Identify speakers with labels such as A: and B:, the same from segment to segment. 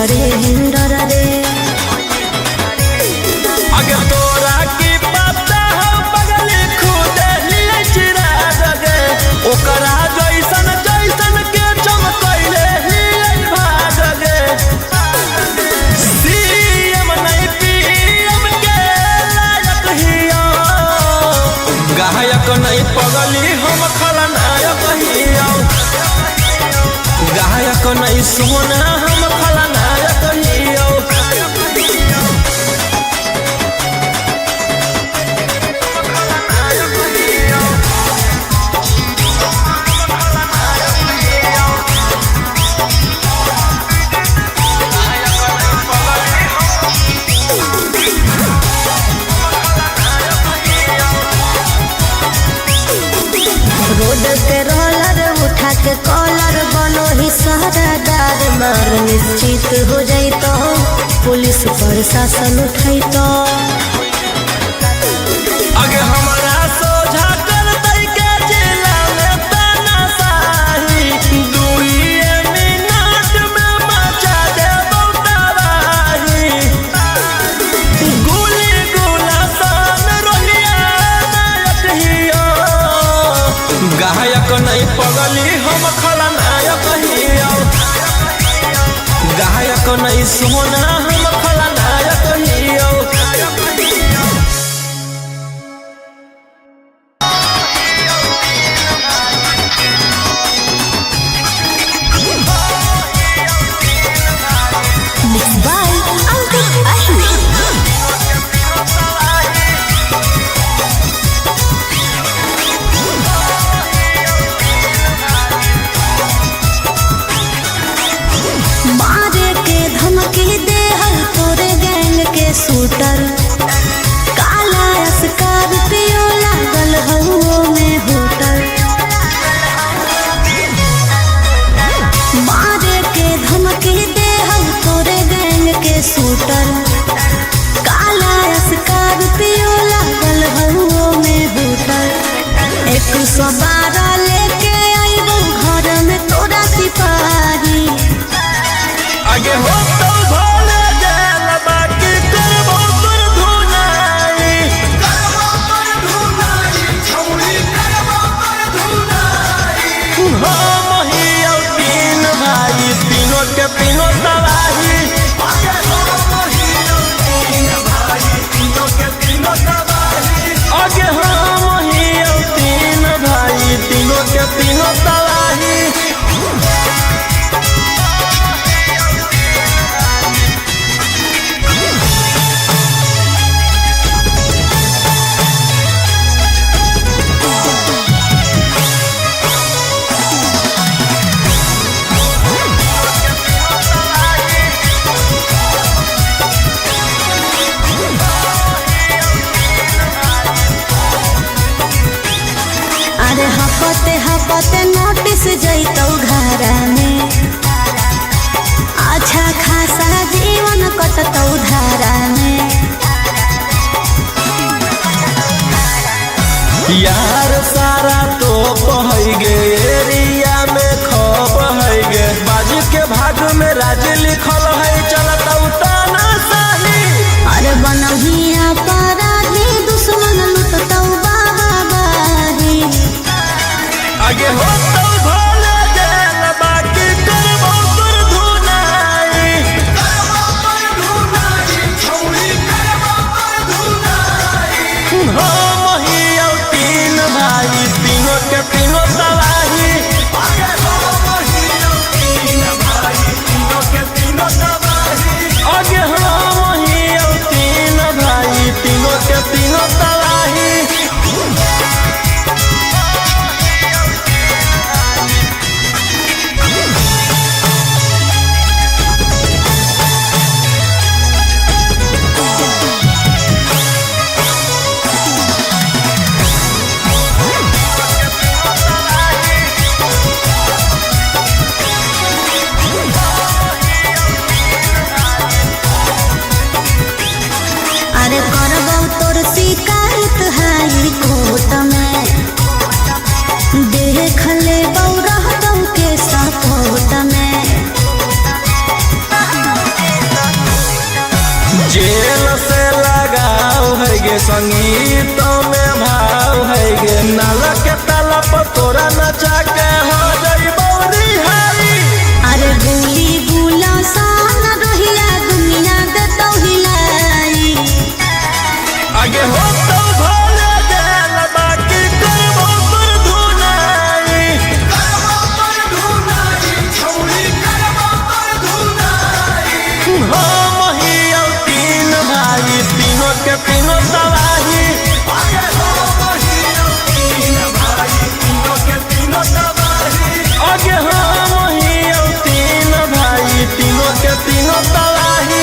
A: Surrender रे।
B: अगर तोरा की पता हो बगली खुद लिए चिराग गे ओकरा जैसन जैसन के चमकैले ही भाग गे। सीएम नहीं पीएम के लायक हिया गायक नहीं पगली हम खलनायक हिया गायक नहीं सोना हम खलनायक हिया।
A: रोड के रोलर उठा के कॉलर बनो ही सहरादार मार निश्चित हो जाई तो पुलिस प्रशासन उठाई तो।
B: अगे हमारा सोझा कर दई के जिला में तानाशाही 2 मिनट में मचा दे तबाही। गोली गोला सन रोलिया नायक हिया गायक नहीं पगली हम खलनायक हिया गायक नहीं सोना हम खलनायक हिया।
A: Mixed by Uncle Ashmi. मारे के धमकी दे हर तोरे गैंग के शूटर काला स्कॉर्पियो लागल हउओ में होटल। मारे के धमकी दे हर तोरे गैंग के शूटर काला स्कॉर्पियो लागल हउओ में होटल। 112 लेके आइबो घर में तोरा सिपाही।
B: आगे हो तो भोले जेल बाकी करबो तोर धुनाई छौरी करबो तोर धुनाई। हम हिया 3 भाई तीनों के तीनों तबाही। आगे हम हिया 3 भाई तीनों के तीनों तबाही। आगे हम हिया 3 भाई तीनों के तीनों तबाही।
A: अरे हपते हपते नोटिस जैतौ घरा में अच्छा खासा जीवन कटतौ धारा में।
B: यार सारा तो पहै गे एरिया में खप है गे बाजी के भाग में राज लिखल है चलतौ तानाशाही।
A: अरे बनहिया अपराधी दुश्मन लुटतौ बाबाही।
B: आगे हो तो भोले जेल बाकी संगीत में भाव है गे नाला के ताला पर तोरा नचा के हो जाई बौरी हारी।
A: अरे गुली गुला सान रहिया दुनिया दे तो हिलाई
B: आगे हो तो भोले गेल बाकी करबो पर धुनाई छौरी करबो पर धुनाई। हो महिया तीन भाई तीनों के तीनों तबाही आगे हो महिया तीन भाई तीनों के तीनों तबाही आगे हो महिया तीन भाई तीनों के तीनों तबाही।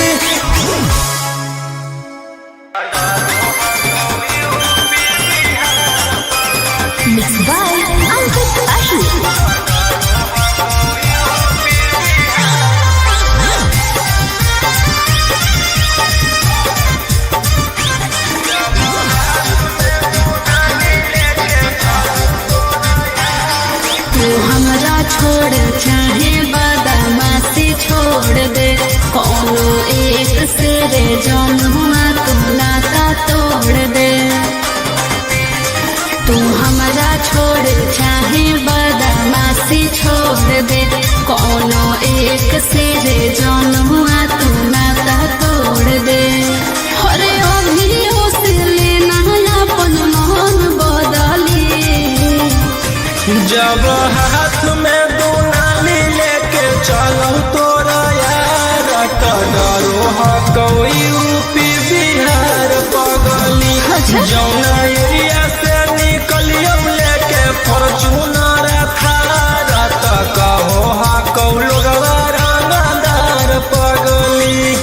A: Mixed by Ankit Ashu. तू हमरा छोड़ चाहे बदमाशी छोड़ दे कोनो एक से रे जौनुआ तू नाता तोड़ दे। तू हमरा छोड़ चाहे बदमाशी छोड़ दे कोनो एक से रे जौनुआ तू नाता तोड़ दे। अरे अभियो से लेना अपन मन बदली
B: जब हाथ में दुनाली लेके चलो तोरा यार तो डरो हा कोई यूपी बिहार पगली जौना एरिया से निकलियो लेके फॉर्च्यूनर थार तो कहो हा कौ लोगवा रंगदार पगली।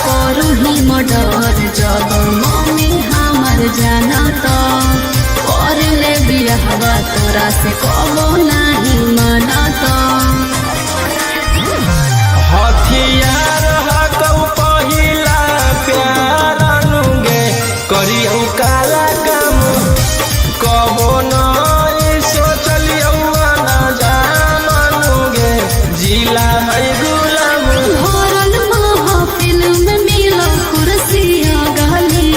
A: करूही मर्डर जब मम्मी हमर जाना तो कर ले बियाहवा तोरा से कबो नहीं माना तो।
B: हथियार हकौ पहिला प्यार अनुगे करियौ काला काम कबो नहीं सोचलियौ ना जाननुगे जिला है गुलाम।
A: भरल महफिल में मिलो कुर्सिया गली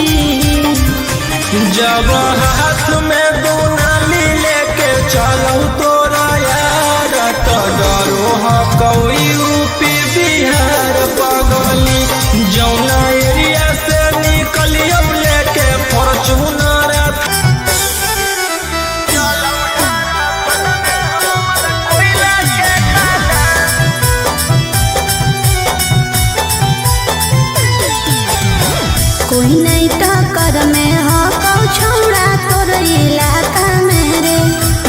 B: जब हाथ में दुनाली लेके चलो तोरा यार तो डरो हकौ यूपी बिहार पगली जौना एरिया से निकलियो लेके फॉर्च्यूनर
A: कोई नहीं टक्कर में हो कौ छौड़ा तोर इलाका में रे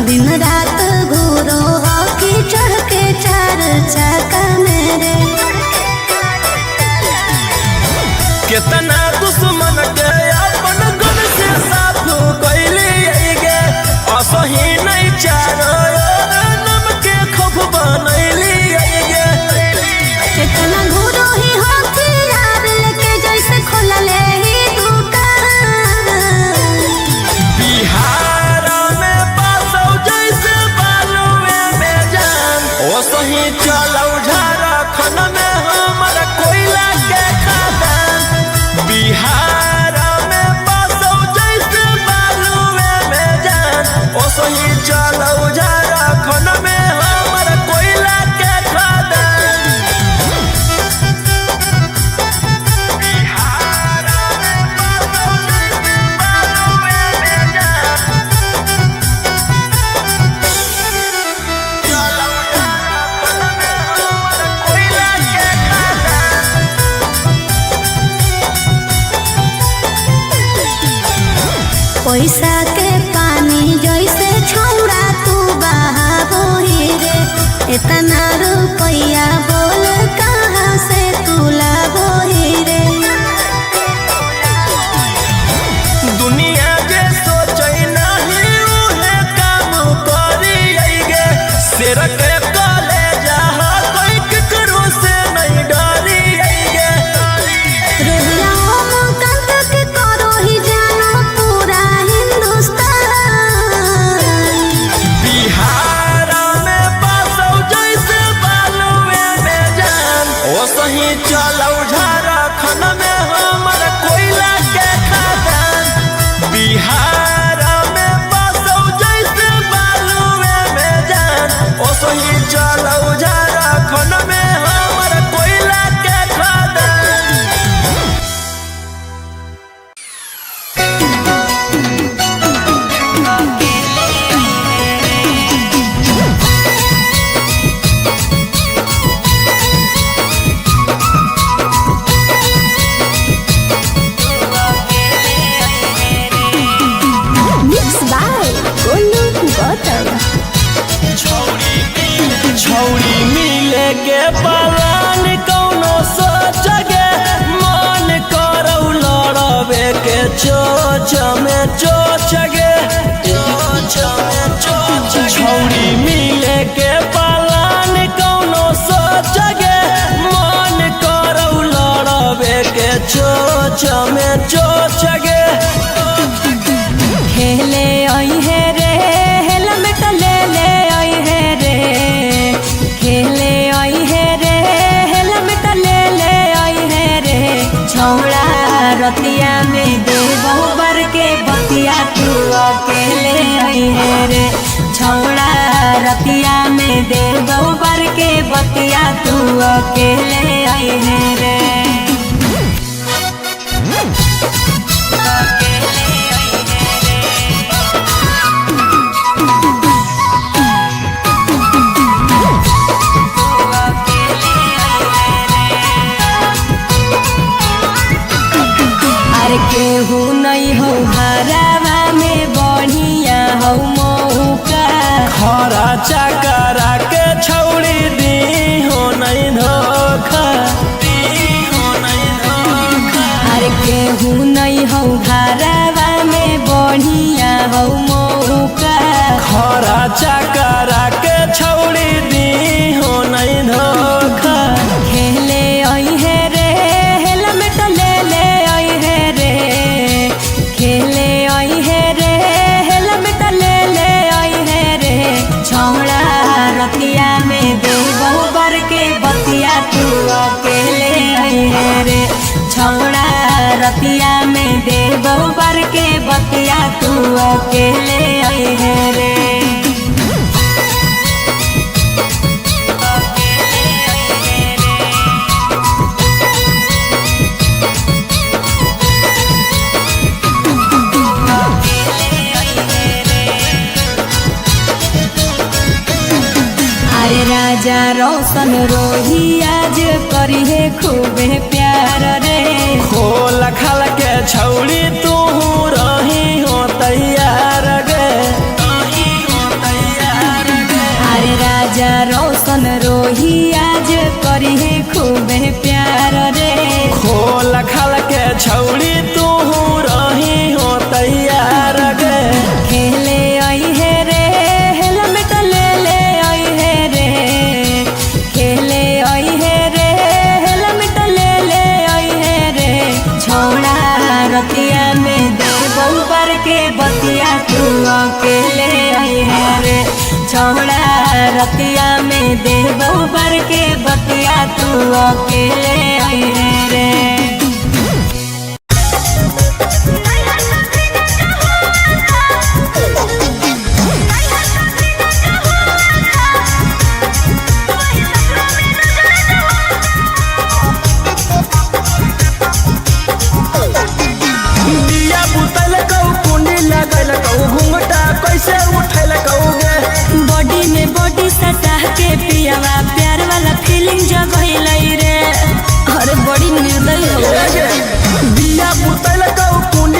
A: दिन रात घूरो हो कि चढ़ के चार चाका में रे।
B: कितना दुश्मन के अपन गन से साफ कैली गे असही नहीं चारो नम के खौफ बनैली गे।
A: कितना घूरो ही हथियार लेके जैसे खोलले ही दुकान
B: बिहार में बसौ जैसे बालुए में जान ओ सही चलौ झारखंड में हमर कोयला के खदान। बिहार में बसौ जैसे बालुए में जान ओ सही चलौ झारखंड में हमर कोयला के खदान।
A: पैसा के पानी जैसे छौड़ा तू बहाबो ही रे इतना रुपया बोल कहाँ से तू लाबो ही रे।
B: दुनिया जे सोचे नहीं उहे काम करी गे शेर के कलेजा खन में हमर कोयला के खदान। छौड़ी मिले के पलान कौनो सोचगे मन करौ लड़बे के चोच में चोचगे छौड़ी मिले के पलान कौनो सोचगे मन करौ लड़बे के चोच में चोचगे।
C: खेले आई है रे हेलमेट ले ले आई है रे, खेले आई है रे हेलमेट ले ले आई है रे। छौड़ा रतिया में देवो बर के बतिया तू अकेले आई है रे। छौड़ा रतिया में देवो बर के बतिया तू अकेले आई है रे। केहू नहीं हो हरावा में बढ़िया हो मौका,
B: खरा चकरा के छौड़ी दी हो नहीं धोखा,
C: अरे केहू नहीं हो हरावा में बढ़िया हो मौका,
B: खरा चकरा के छौड़ी दी हो नहीं धोखा।
C: खेले आई है रे हेलमेट ले ले आई है रे, खेले आई है रे हेलमेट ले ले आई है रे। छौड़ा रतिया में देवो बर के बतिया तू अकेले आई है रे। छौड़ा रतिया में देवो बर के बतिया तू अकेले आई है रे। राजा रोशन रोही आज करी है खूबे प्यार रे,
B: खोल खाल के छौड़ी तू रही हो तैयार गे।
C: अरे राजा रोशन रोही आज करी है खूबे प्यार रे,
B: खोल खाल के छौड़ी तू रही हो तैयार गे।
C: खेले आई है रे हेलमेट ले ले आई है रे, खेले आई है रे हेलमेट ले ले आई है रे। छौड़ा रतिया में देवो बर के बतिया तू अकेले आई है रे। छौड़ा रतिया में देवो बर के बतिया तू अकेले आई है रे।
B: कैसे उठैल कौगे
C: बॉडी में बॉडी सटा के पियावा प्यार वाला फीलिंग जगैलै रे। अरे बड़ी निर्दयी हो
B: बिया बुतैल कौ कुनी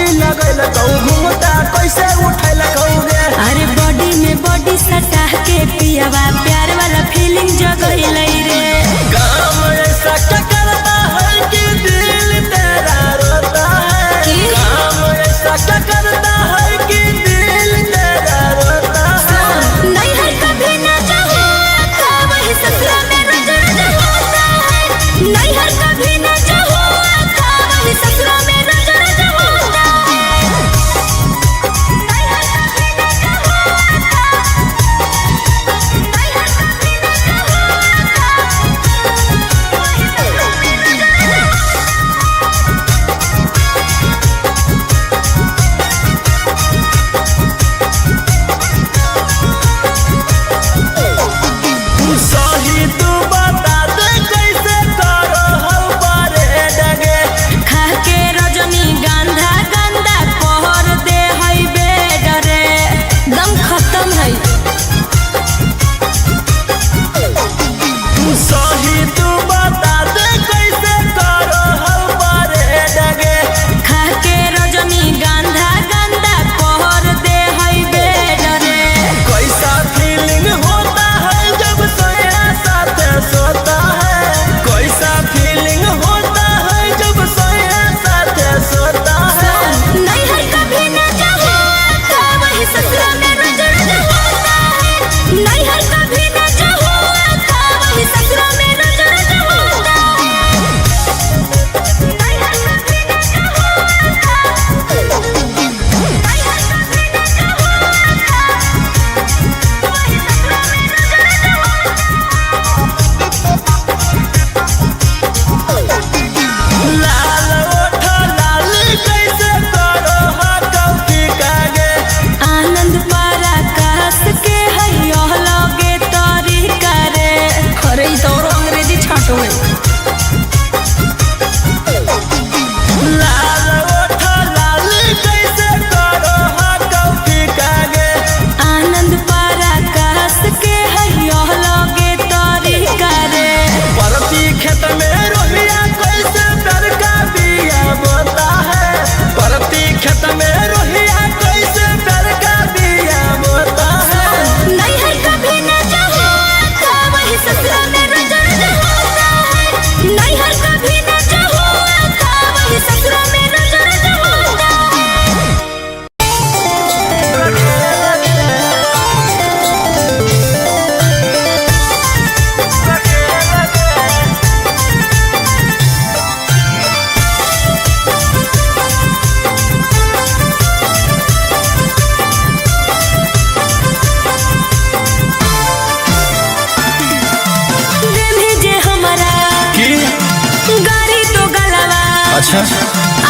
B: अच्छा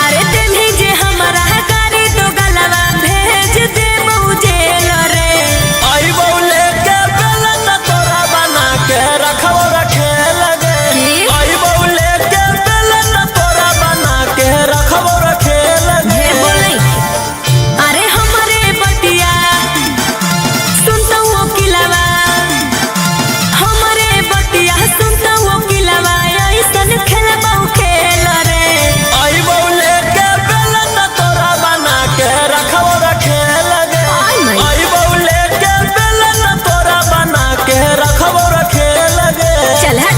C: अरे देनी जे हमारा गाड़ी तो गलवा भेज दे जेल रे।
B: आई बौले के बेलन तोरा बना के रखो रखे लगे। आई बौले के बेलन तोरा बना के रखो रखे लगे।
C: बोले अरे हमारे बतिया सुनता वो किलावा, हमारे बतिया सुनता वो किलावा ऐसन खेलबा खेल रे।
B: आई बौले के बेलन तोरा बना के रखो रखे लगे। आई बौले के बेलन तोरा बना के रखो रखे लगे।
C: चल हट।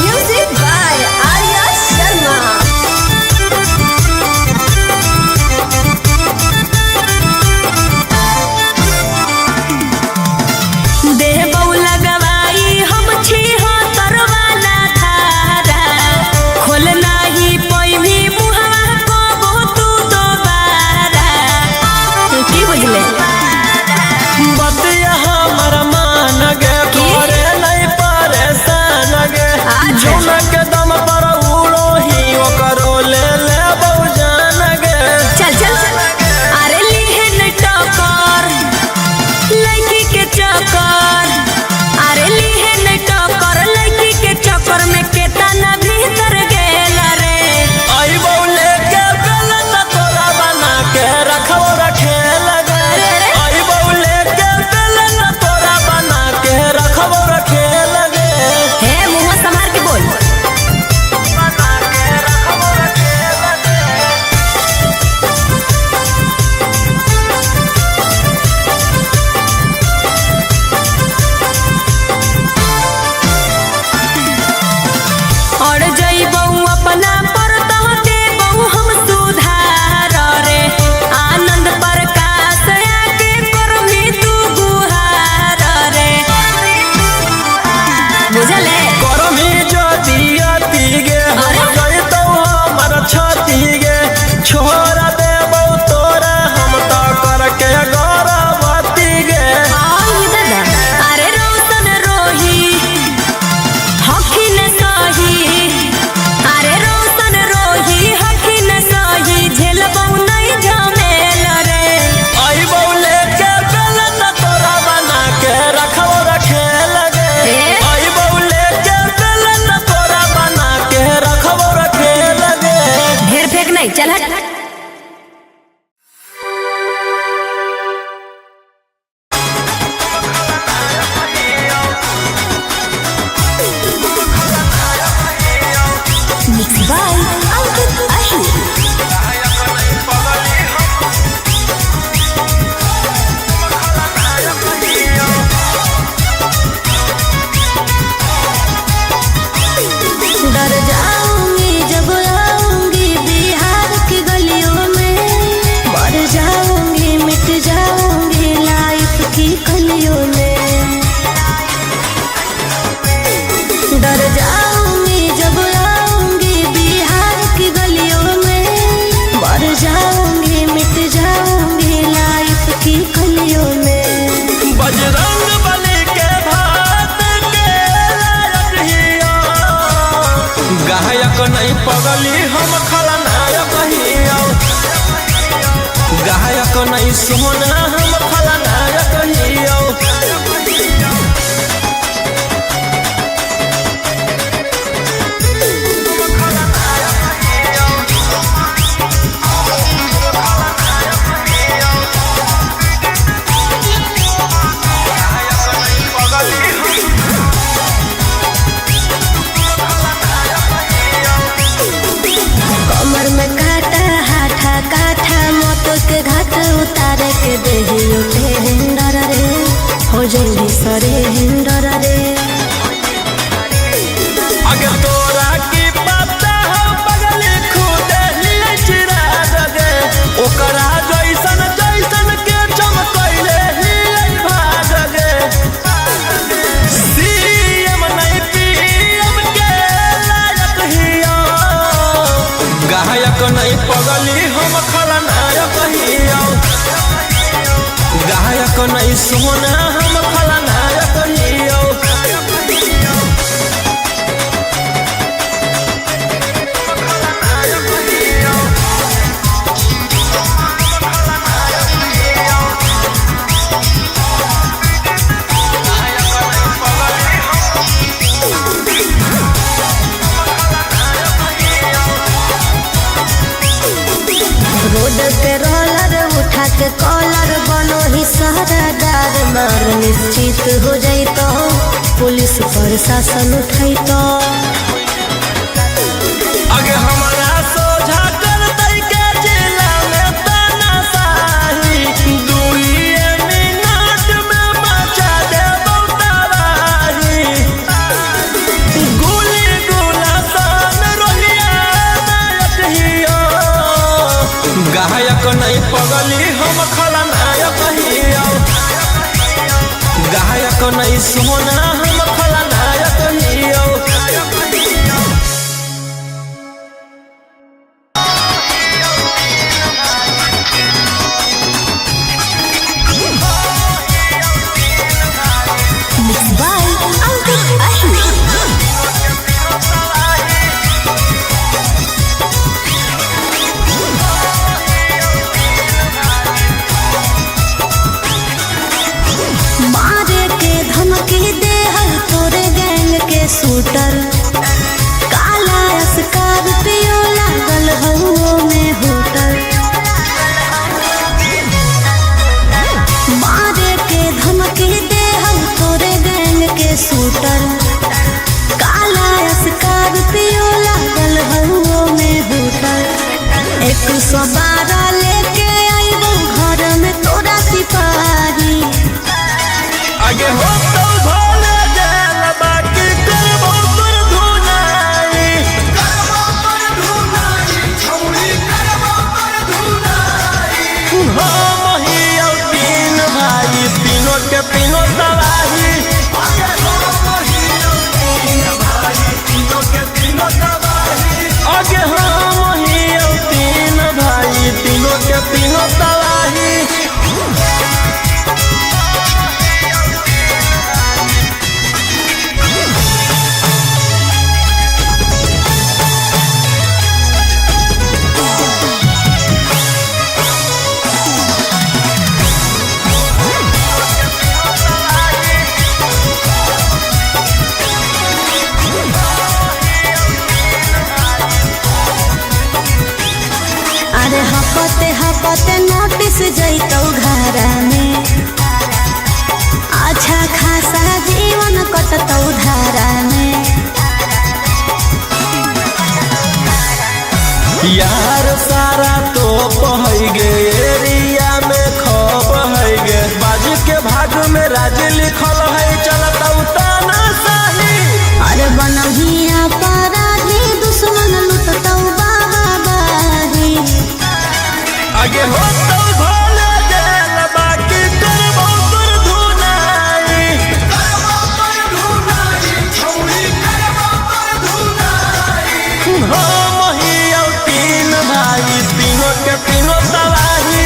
C: Music by Arya Sharma. देह बौला गवाई हम छी हो तरवाना धारा, खोल नाही पैवी मुहवा को तू दोबारा। की बुझले
B: बतिया हमर मान गे करे नहीं परेशान गे। जौना के दम पर उड़ो ही ओकरो ले ले बहुजान गे।
C: चल चल। अरे लिहन टकर लड़की के चक्कर, अरे लिहन टकर लड़की के चक्कर में केतना भीतर गेल रे।
B: आई बौले के बेलन तोरा बना के रखो रखे लगे। आई बौले के बेलन तोरा बना के रखो रखे लगे।
C: हे मुंह संभाल के बोल।
B: बना के रखो रखे लगे।
C: और जइबौ अपना पर तह देबौ हम सुधार रे। आनंद प्रकाश आके करमी तू गुहार रे। बुझले
B: करमी जदियती गे
C: अरे?
B: जइतौ हमर छती गे। छोरा देबौ तोरा हम त करके गौरवती गे।
C: आई दादा। अरे रोशन रोही हखिन सही, अरे रोशन रोही हखिन सही झेलबौ नहीं झमेल रे।
B: आई बौले के बेलन तोरा बना के रखो रखे लगे। आई बौले के बेलन तोरा बना के रखो रखे लगे।
C: ढेर फेंक नहीं, चल हट। Mixed by Ankit Ahir।
A: डर जाऊंगी जब आऊंगी बिहार की गलियों में, मर जाऊंगी मिट जाऊंगी लाइफ की कलियों में। डर जाऊंगी जब आऊंगी बिहार की गलियों में, मर जाऊंगी मिट जाऊंगी लाइफ की कलियों में।
B: बजरंग बली के भात के लायक हिया। गायक नहीं पगली हम खलनायक हिया। गायक नहीं सोना हम खलनायक हिया।
A: कमर में काटा हाथा काठा मौत के घाट उतारे के देही उठे हिंडर रे। हो जल्दी सरे हिंडर रे।
B: अगर तोरा की पता हो पगली खुद ही चिरा दे। ओकरा जैसन जैसन के चमकैले ही भाग गे। सीएम नहीं पीएम के लायक हिया। गायक नहीं पगली हम खलनायक हिया। सोना हम खलनायक हियो
A: रोड पे रोलर उठा के कॉलर बनो ही सहरादार मार निश्चित हो जाई तो पुलिस प्रशासन उठाई तो
B: आगे हमारा सोझा कर दई के जिला में तानाशाही 2 मिनट में मचा दे तबाही गोली गोला सन रोलिया नायक हियो गायक नहीं पगली हम खलनायक हियो गायक नहीं सोना हम खलनायक हियो
A: Mixed by Ankit Ahmed. मारे के धमकी दे हर तोरे गैंग के शूटर काला स्कॉर्पियो लागल हउओ में होटल मारे के धमकी दे हर तोरे गैंग के शूटर काला स्कॉर्पियो लागल हउओ में होटल 112 लेके आइबो घर में तोरा सिपाही
B: आगे हो तो भोले जेल बाकी करबो तोर धुनाई छौरी करबो तोर धुनाई हम हियो 3 भाई तीनों के तीनों तबाही आगे हम हियो 3 भाई तीनों के तीनों तबाही आगे हम हियो 3 भाई तीनों के तीनों तबाही
A: अरे हपते नोटिस जैतौ घरा में अच्छा खासा जीवन कटतौ धारा में
B: यार सारा तो पहै गे एरिया में खब है गे बाजी के भाग में राज लिखल है चलता तानाशाही
A: अरे बनहिया अपराधी दुश्मन लुटतौ बाबाही
B: आगे हो तो भोले जेल बाकी करबो तोर धुनाई छौरी करबो तोर धुनाई हम हियो 3 भाई तीनों के तीनों तबाही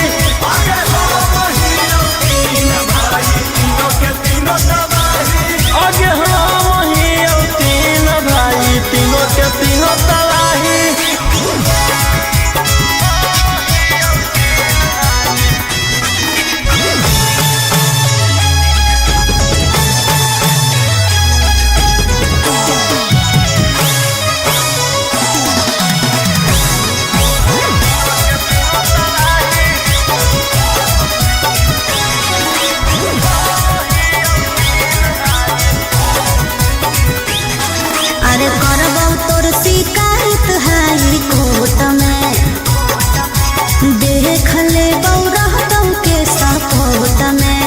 B: आगे हम हियो 3 भाई तीनों के तीनों तबाही आगे हम हियो 3 भाई तीनों के तीनों तबाही
A: अरे करबौ तोर शिकायत हाई कोर्ट में देख लेबौ रहतौ के सपोर्ट में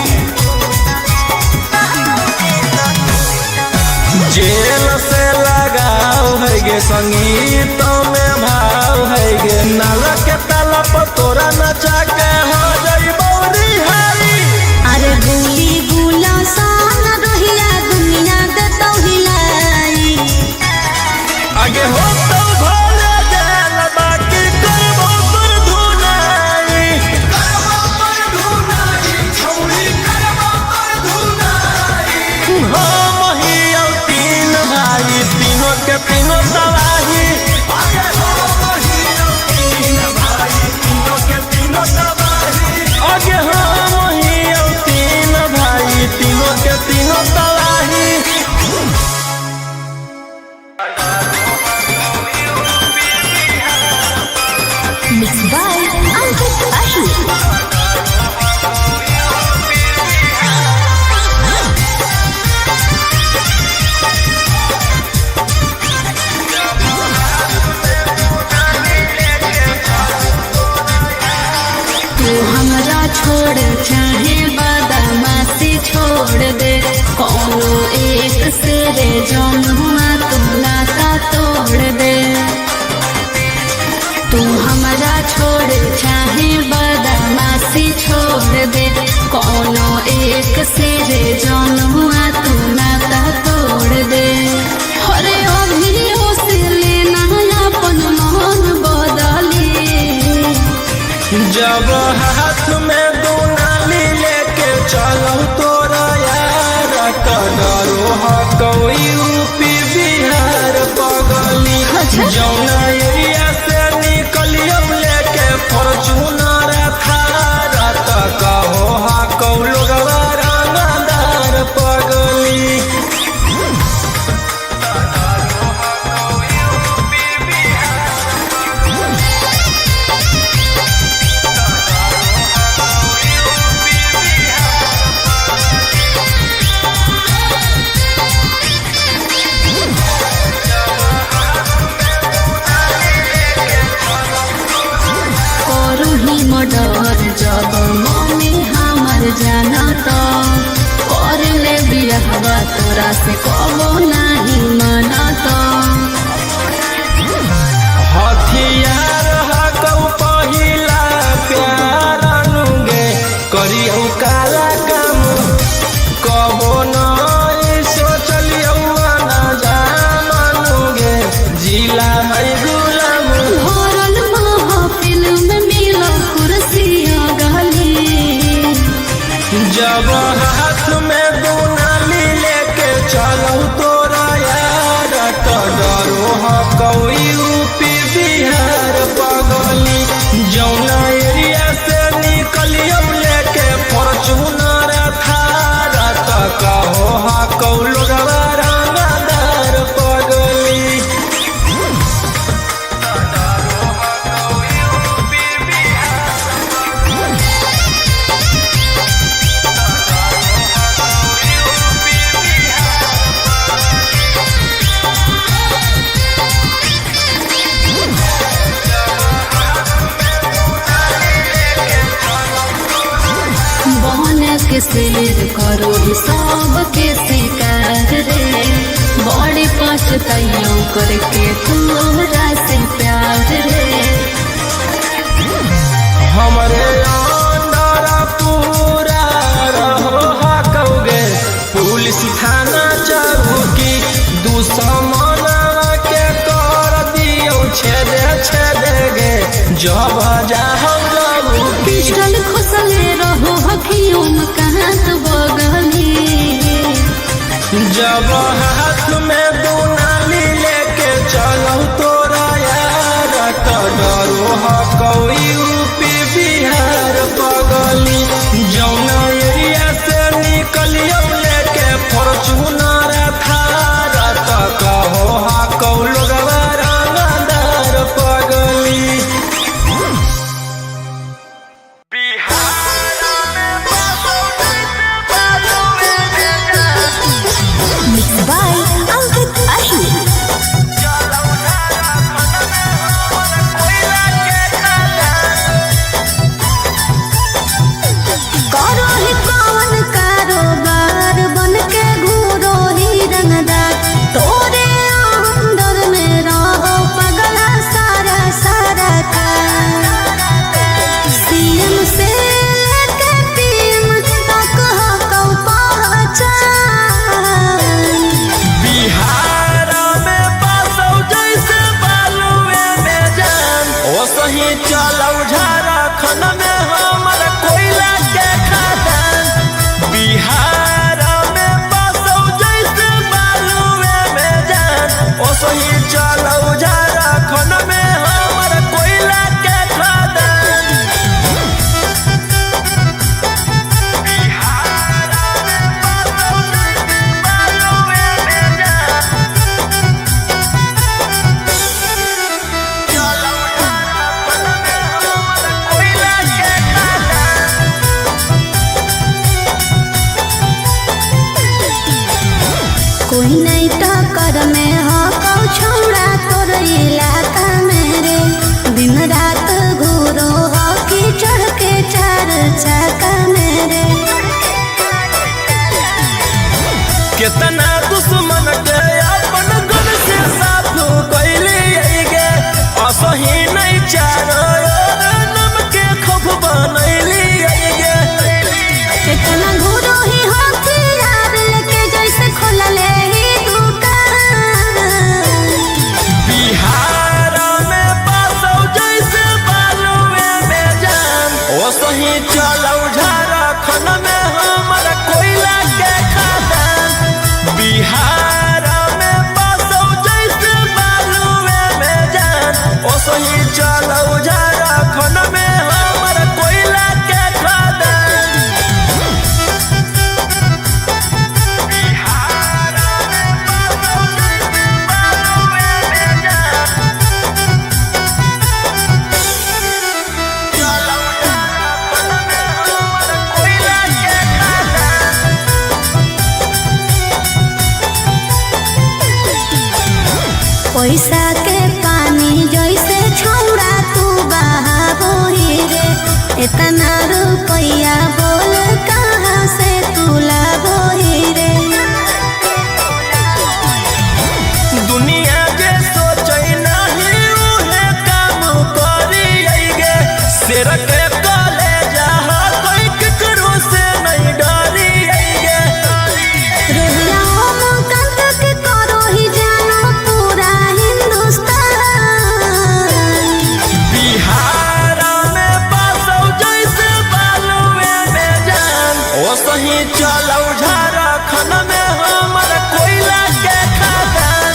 B: जेल से लगाव है गे संगीत में भाव है गे नाला के ताला पर तोरा नचा के हो जइबौ रिहाई
A: अरे गोली गुला सान रहिया दुनिया देतौ हिलाई
B: आगे हो तो भोले जेल बाकी करबो तोर धुनाई छौरी करबो तीनों तबाही आगे हम ही और तीन भाई तीनों के तीनों तबाही
A: Mixed by Ankit Ashu. तू हमरा छोड़ चाहे बदमाशी छोड़ दे कौनो एक से रे जौनुआ तू नाता तोड़ दे तू हमरा छोड़ चाहे बदमाशी छोड़ दे कौनो एक से रे जौनुआ तू नाता तोड़ दे अरे अभी से लेना अपन मन बदली
B: जब हाथ में दुनाली लेके चलो तोरा यार करो कोई यूपी बिहार पगली जौना एरिया से निकलियो लेके फॉर्च्यूनर थार त कहो हा कौलो रंगदार पगली
A: डर जब मम्मी हमर जाना तो कर ले बिरहवा तोरा से कबो नहीं माना तो
B: हथियार हकौ पहिला प्यार अनुगे करियौ काला काम कबो नहीं सोचलियौ ना जानुगे जिला है गुलाम
A: भरल महफिल में मिल कुर्सिया गली
B: जब हाथ में दुनाली लेके चलो तोरा यार त डरो हकौ यूपी बिहार पगली जौना एरिया से निकलियो लेके फॉर्च्यूनर थार त कहो हकौ लोगवा रंगदार पगली
A: के शेर करो सब के शिकार रे बड़ी पछताइयों करके तोरा से प्यार रे
B: हमरे अंदर पूरा रहो हकौगे पुलिस थाना चौकी दुश्मन के कर दियो छेदे गे जब जाओ
A: पिस्टल खुसले रहो हखियों कहाँ तो बगली
B: जब हाथ में दुनाली लेके चलो तोरा यार त डरो हकौ यूपी बिहार पगली जौना एरिया से निकलियो लेके फॉर्च्यूनर थार त कहो हकौ लोगवा रंगदार पगली
A: Mixed by कोई नहीं टक्कर में हो कौ छौड़ा तोर इलाका में रे। दिन रात घूरो हो कि चढ़ के चार चाका में रे।
B: कितना दुश्मन के अपन गुण से साफ कैली गे असही नहीं चारो नम के खौफ बनैली गे।
A: कितना घूरो ही हथियार लेके जैसे खोलले ही दुकान।
B: बिहार में बसौ जैसे बालुए में जान ओ सही चलौ झारखंड में हमर कोयला के खदान। बिहार में बसौ जैसे बालुए में जान ओ सही चलौ झारखंड में हमर कोयला के खदान। बिहार में बसौ जैसे बालुए में जान चलौ झारखंड में हमर कोयला के खदान।
A: पैसा के पानी जैसे छौड़ा तू बहाबो ही रे। इतना रुपया बोल कहाँ से तू लाबो ही रे।
B: दुनिया जे सोचै नहीं उहे काम करी गे। शेर के कलेजा ह कोई केकरो से नहीं डरी गे।
A: रुहिया मुकंद के करो ही जानो पूरा हिंदुस्तान।
B: बिहार में बसौ जैसे बालुए में जान ओ सही चलौ झारखंड में हमर कोयला के खदान।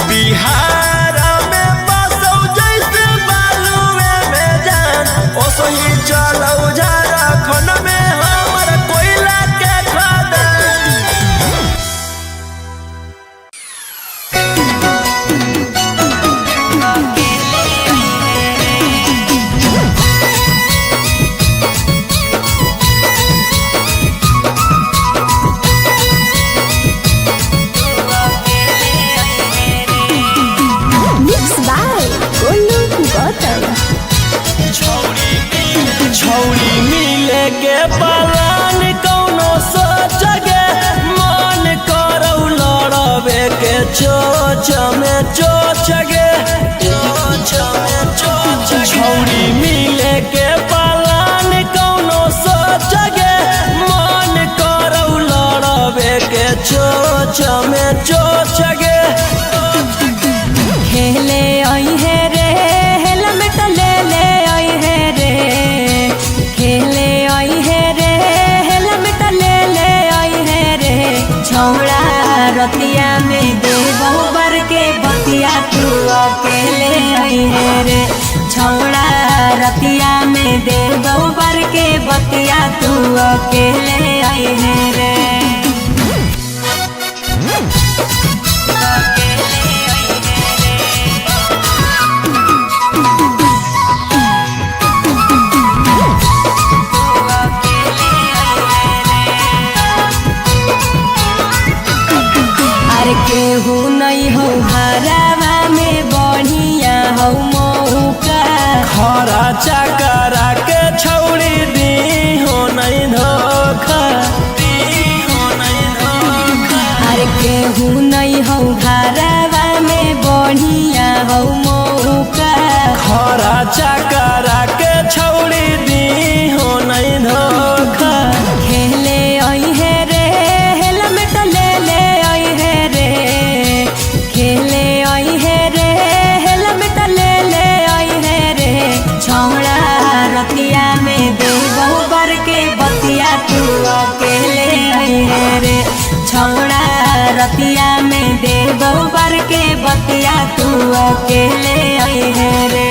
B: बिहार में बसौ जैसे बालुए में जान ओ सही चलौ झारखंड में हमर कोयला के खदान।
A: Mixed by Golu Gautam।
B: छौरी मिले के पलान कौनो सोच गे मन करौ लड़बे के चोच में चोच गे। छौरी मिले के पलान कौनो सोच गे मन करौ लड़बे के चोच में चोच गे।
C: खेले आई है रे हेलमेट ले ले आई है रे। खेले आई है रे हेलमेट ले ले आई है रे। छौड़ा रतिया में दे बहुबर के बतिया तू अकेले आई है रे। छौड़ा रतिया में दे बहुबर के बतिया तू अकेले आई है रे। अरे केहू नहीं हो हरावा में बढ़िया हो मौका।
B: खरा चकरा के छौड़ी दी हो नहीं धोखा।
C: अरे केहू नहीं हो हरावा में बढ़िया हो मौका।
B: खरा चकरा के छौड़ी दी हो नहीं धोखा।
C: खेले आई है रे हेलमेट ले ले आई है रे। खेले आई है रे हेलमेट ले ले आई है रे। छौड़ा रतिया में दे बहुबर के बतिया तू अकेले आई है रे। छौड़ा रतिया में दे बहुबर के बतिया तू अकेले आई है रे।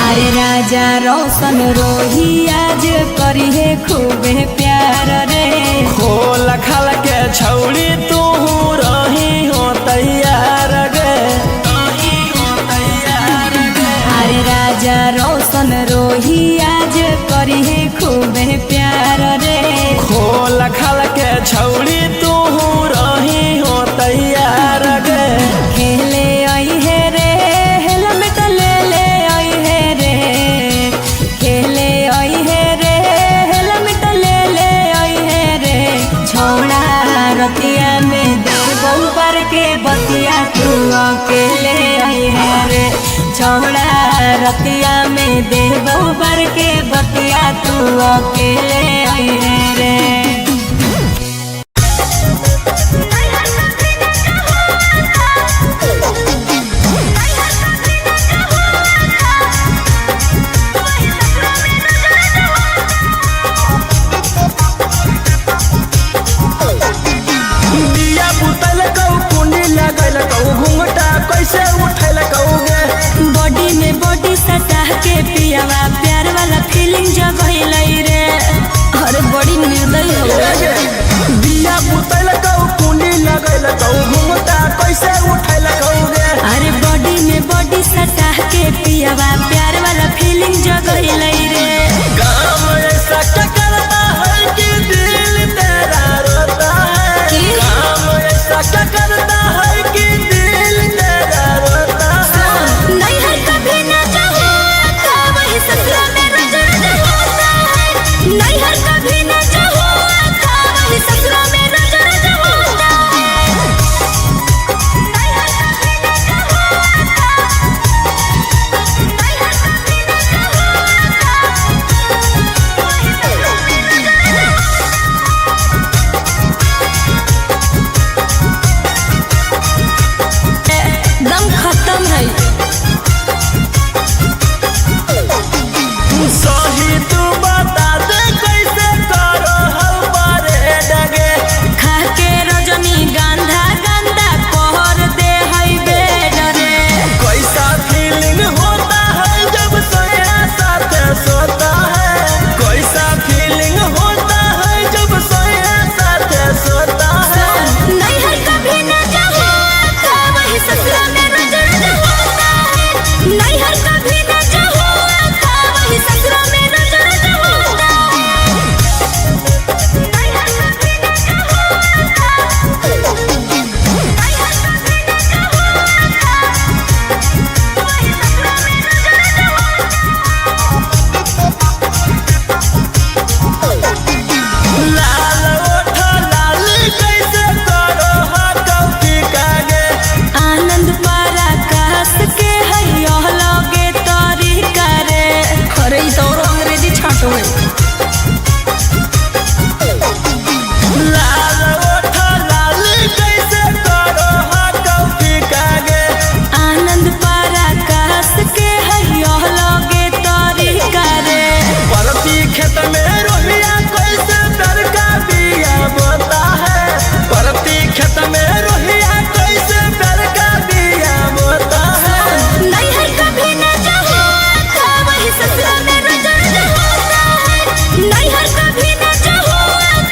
C: अरे राजा रोशन रोही आज करी है खूबे प्यार रे।
B: खोल खाल के छौड़ी तू रही हो तैयार गे।
C: खेले आई है रे हेलमेट ले ले आई है रे, खेले आई है रे हेलमेट ले ले आई है रे। छोड़ा रतिया में देबो पर के बतिया तू अकेले आई है रे। छोड़ा रतिया में देबो पर के बतिया तू अकेले आई है रे।
B: दिया बुतल कहू कुंडी लगल कहू घूंघटा कैसे उठल कहू गे।
C: बॉडी में बॉडी सटा के पियावा प्यार वाला फीलिंग जगैले रे। अरे बड़ी निर्दयी हो रे।
B: दिया बुतल कहू कुंडी लगल कहू घूंघटा कैसे उठल कहू गे।
C: अरे बॉडी में बॉडी सटा के पियावा प्यार वाला फीलिंग जगैले रे।
B: काम ऐसा क्या करता है कि दिल तेरा रोता है। काम ऐसा क्या करता है कि दिल तेरा रोता है।
C: नहीं है कभी ना चाहो था वही ससुरा में रोज रोज होता है। नहीं है कभी ना चाहो था वही ससुरा में रोज रोज होता है। नहीं है कभी ना चाहो नहीं है कभी ना चाहो वही ससुरा में दम खत्म है।
B: सही तू बता दे कैसे करो हम बड़े डगे।
C: खा के रजनी गंधा गंदा कहर दे है बेड रे।
B: कैसा फीलिंग होता है जब सोया साथ सोता है। कैसा फीलिंग होता है जब सोया साथ सोता है।
C: नहीं है कभी ना चाहो था वही ससुरा में रोज रोज होता है। नहीं है कभी ना चाहो था वही ससुरा में रोज रोज होता है। नहीं है कभी ना चाहो नहीं है कभी ना चाहो वही ससुरा में रोज रोज
B: लाल ओठ लाल कैसे करो हाथों की कागे।
C: आनंद पारा कास के है यह लगे तरीका रे। अरे ई तो अंग्रेजी छाटो है।
B: लाल ओठ लाल कैसे करो हाथों की कागे।
C: आनंद पारा कास के है यह लगे तरीका रे।
B: परती खेत में रोहिया कैसे डर का बिया बोता है। परती खेत में रोहिया कैसे डर का बिया बोता है।
C: नहीं है कभी ना चाहो था वही ससुरा में रोज रोज होता है। नहीं है कभी ना चाहो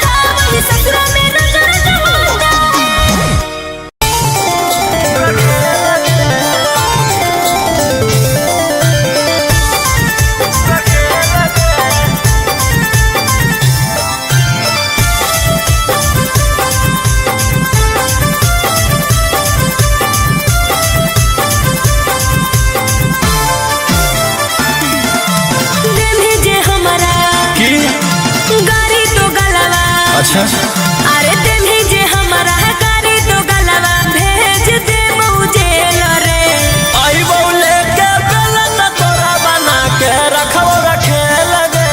C: था वही ससुरा में रोज रोज होता है। दिन जे हमारा
B: की
C: गाड़ी तो गलवा।
B: अच्छा
C: अरे दिन जे हमारा गाड़ी तो गलवा भेज दे जेल रे।
B: आई बोले के बेलन तोरा बना के रखो रखे लगे।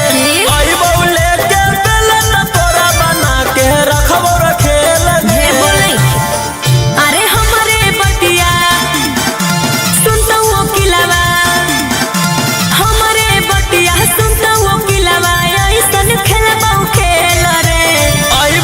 B: आई बोले के बेलन तोरा बना के रखो रखे लगे।
C: हे बोले अरे हमारे बतिया सुनता वो किलावा। हमारे बतिया सुनता वो किलावा ऐसन खेलबो खेल रे।
B: आई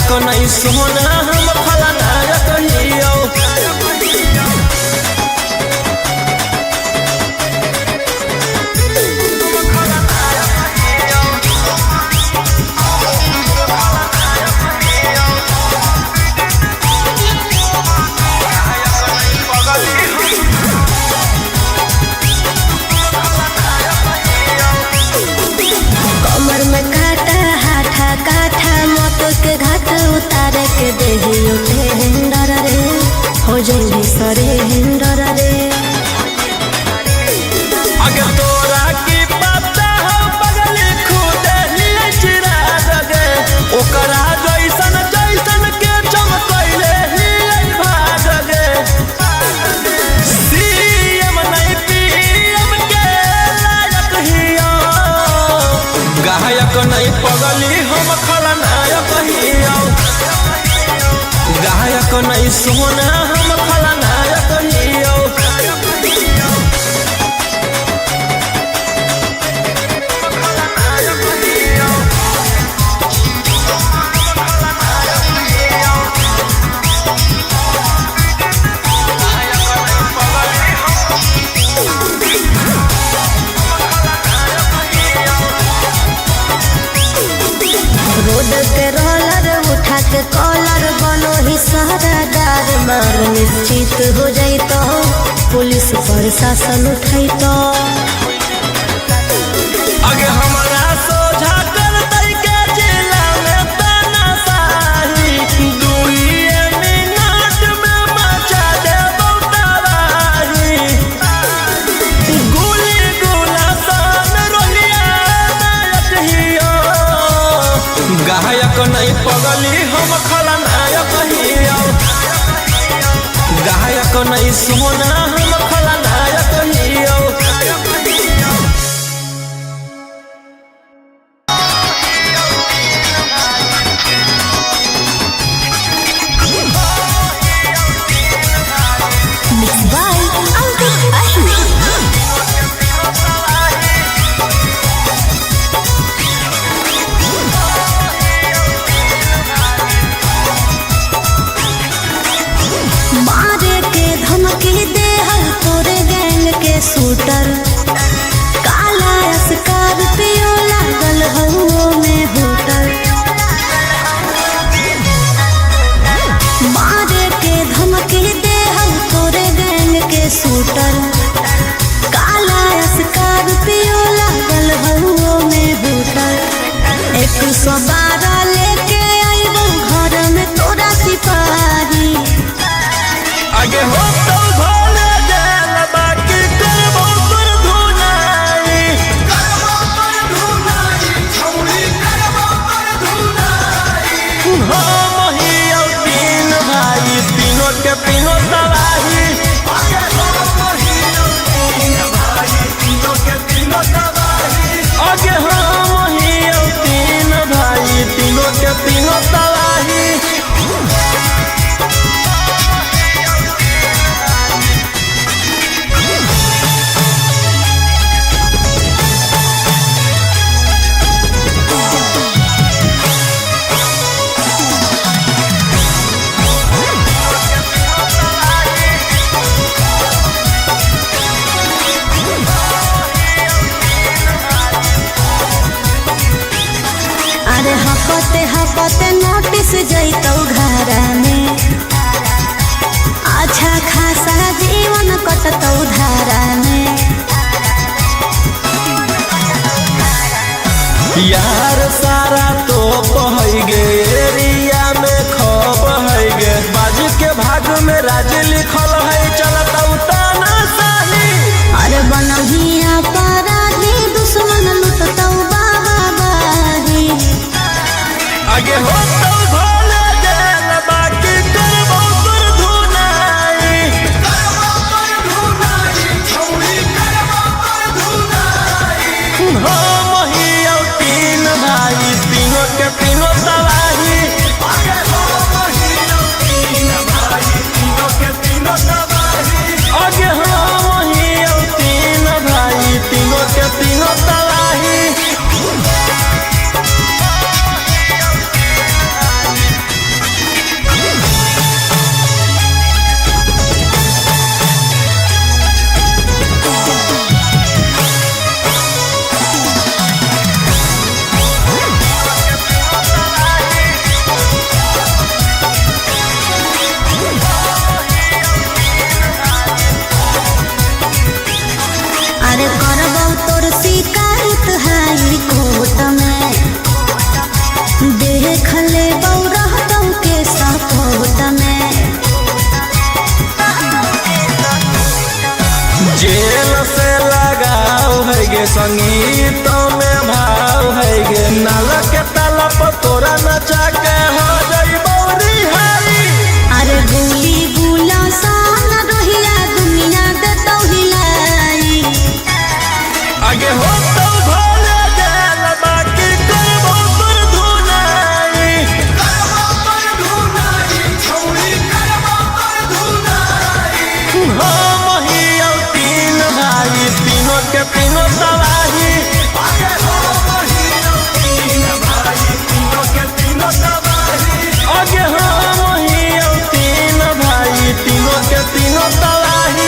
B: गायक नहीं सोना हम खलनायक हियो
A: कमर में काटा हाथा काठा मौत के घाट उतार के देहियो टेंडर रे हो जल्दी सरे हेंडर रे
B: अगर तोरा की पता हो बगल खुद ही चिरा दगे ओकरा जैसन जैसन के चमकैले ही भाग गे सीएम नहीं पीएम के लायक हियो गायक नहीं पगली हम खलनायक हियो गायक नहीं सोना हम खलनायक हियो
A: रोड के रोलर उठा के कॉलर बनो ही सहरादार मार निश्चित हो जाई तो पुलिस प्रशासन उठाई तो
B: अगे हमारा सोझा कर दई के जिला में तानाशाही 2 मिनट में मचा दे तबाही गोली गोला सन रोलिया नायक हियो गायक नहीं पगली हम खलनायक हियो गायक नहीं सोना हम खलनायक हियो
A: Mixed by Ankit Ahmed. मारे के धमकी दे हर तोरे गैंग के शूटर काला स्कॉर्पियो लागल हउओ में होटल मारे के धमकी दे हर तोरे गैंग के शूटर काला स्कॉर्पियो लागल हउओ में होटल 112 लेके आइबो घर में तोरा सिपाही
B: आगे हो तो भोले जेल बाकी करबो पर धुनाई छौरी करबो पर धुनाई हो महियो तीन भाई तीनों के तीनों तबाही आगे हो महियो तीन भाई तीनों के तीनों तबाही आगे हो महियो तीन भाई तीनों के तीनों तबाही
A: अरे हपते हपते नोटिस जैतौ घरा में अच्छा खासा जीवन कटतौ धारा में
B: यार सारा तो पहै गे एरिया में खप है गे बाजू के भाग में राज लिखल है चलता तानाशाही
A: अरे बनहिया अपराधी दुश्मन लुटतौ बाबाही
B: आगे हो तो भोले जेल बाकी करबो पर धुनाई छौरी करबो पर धुनाई हो महियो तीन भाई तीनों के तीनों तबाही आगे हो महियो तीन भाई तीनों के तीनों तबाही के संगीत में भाव है गे नाल के ताला पर तोरा नचा के हो जाई बौरी हारी।
A: अरे गुली गुला सान रोहिया दुनिया दे तो हिलाई
B: आगे हो तो भोले गेल बाकी करबो पर धुनाई छौरी करबो पर धुनाई। हम हियो तीन भाई तीनों के तीनों सवाही आगे हम हियो तीन भाई तीनों के तीनों सवाही आगे हम हियो तीन भाई तीनों के तीनों सवाही।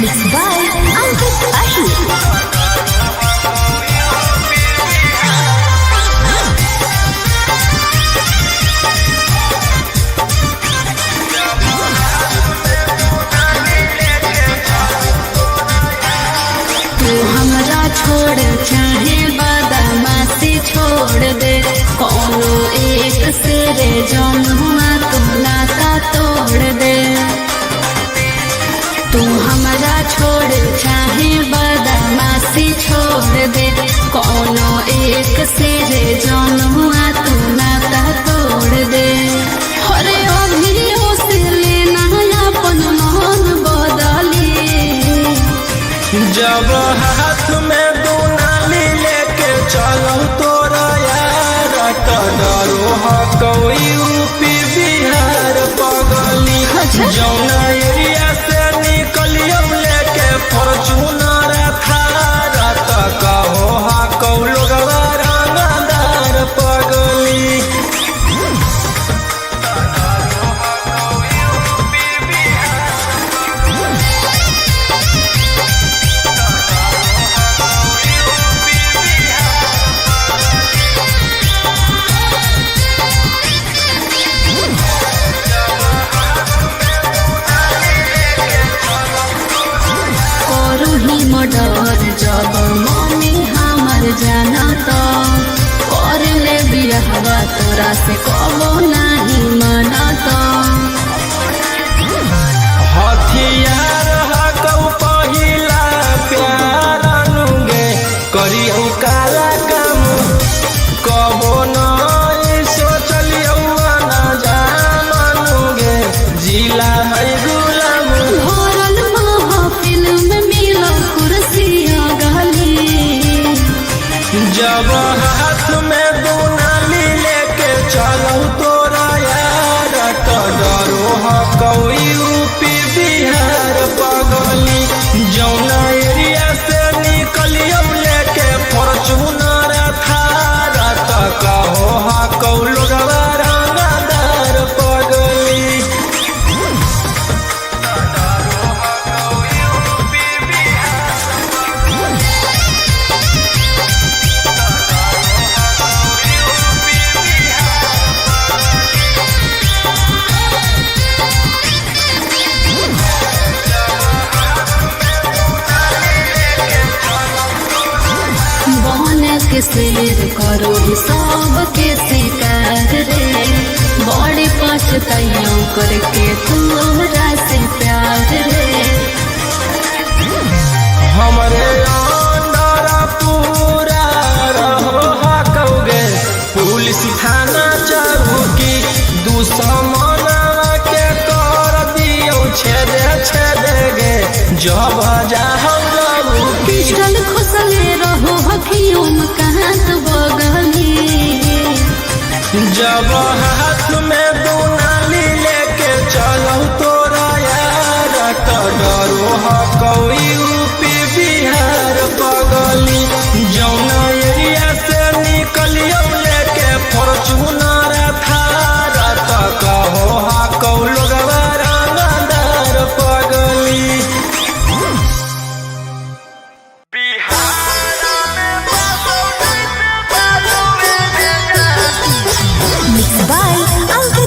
A: Mixed by Ankit Ahi. तू हमरा छोड़ चाहे बदमाशी छोड़ दे कोनो एक से रे जौनुआ तू नाता तोड़ दे। तू हमरा छोड़ चाहे बदमाशी छोड़ दे कोनो एक से रे जौनुआ तू नाता तोड़ दे। अरे अभी से लेना अपन मन बदली
B: जब हाथ में दुनाली लेके चलो तोरा यार तो डरो हा कोई यूपी बिहार पगली जौना एरिया से निकलियो लेके फॉर्च्यूनर थार तो कहो हा कौ लोगवा रंगदार पगली।
A: करूही मर्डर जब मम्मी हमर जाना तो कर ले बिरहवा तोरा से कबो नहीं माना तो।
B: हथियार हकौ पहिला प्यार अनुगे करियौ काला काम कबो नहीं सोचलियौ ना जानुगे जिला है गुलाम।
A: भरल महफिल में मिलो कुर्सियाँ गली
B: जब हाथ में दुनाली लेके चलो तोरा यार तो डरो हकौ यूपी बिहार पगली जौना एरिया से निकलियो लेके फॉर्च्यूनर थार तो कहो हकौ लोगवा रंगदार पगली।
A: बहन के शेर करो सब के शिकार रे बड़ी पछताइयों करके तोरा से प्यार रे।
B: हमरे अंदर पूरा रहो हकौगे पुलिस थाना चौकी दुश्मन के कर दियो छेदे छेदे गे जब जाहौ लबू
A: पिस्टल खोसले रहो हकियों में कांत बगली
B: जब हाथ में दुनाली लेके चलो तोरा यार तो डरो हकौ यूपी बिहार पगली जौना एरिया से निकलियो लेके फॉर्च्यूनर थार तो कहो हकौ लोगवा रंगदार पगली।
A: Mixed by Ankit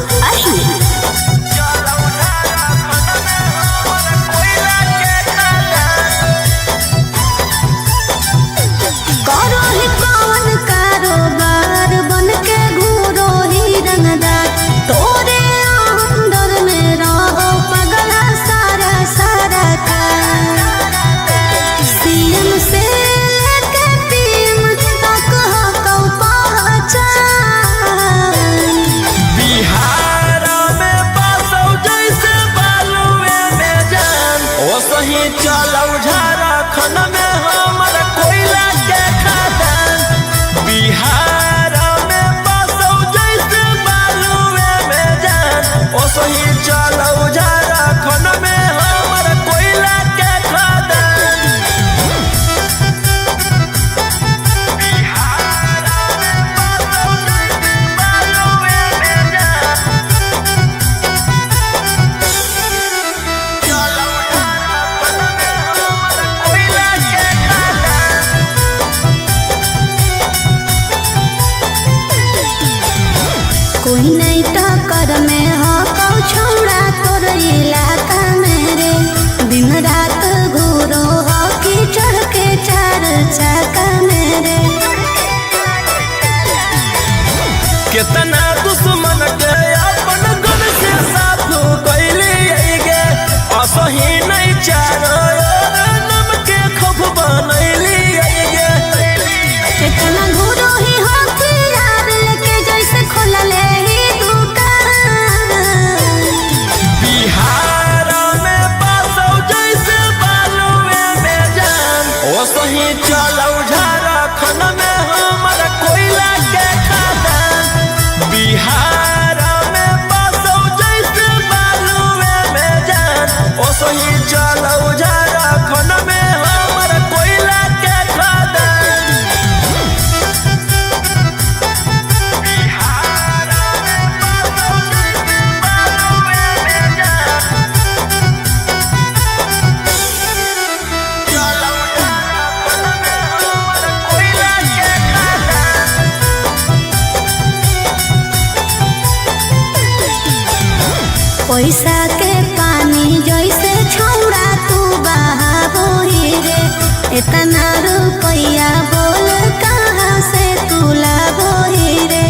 A: इतना रुपया बोल कहाँ से तू लाबो ही रे।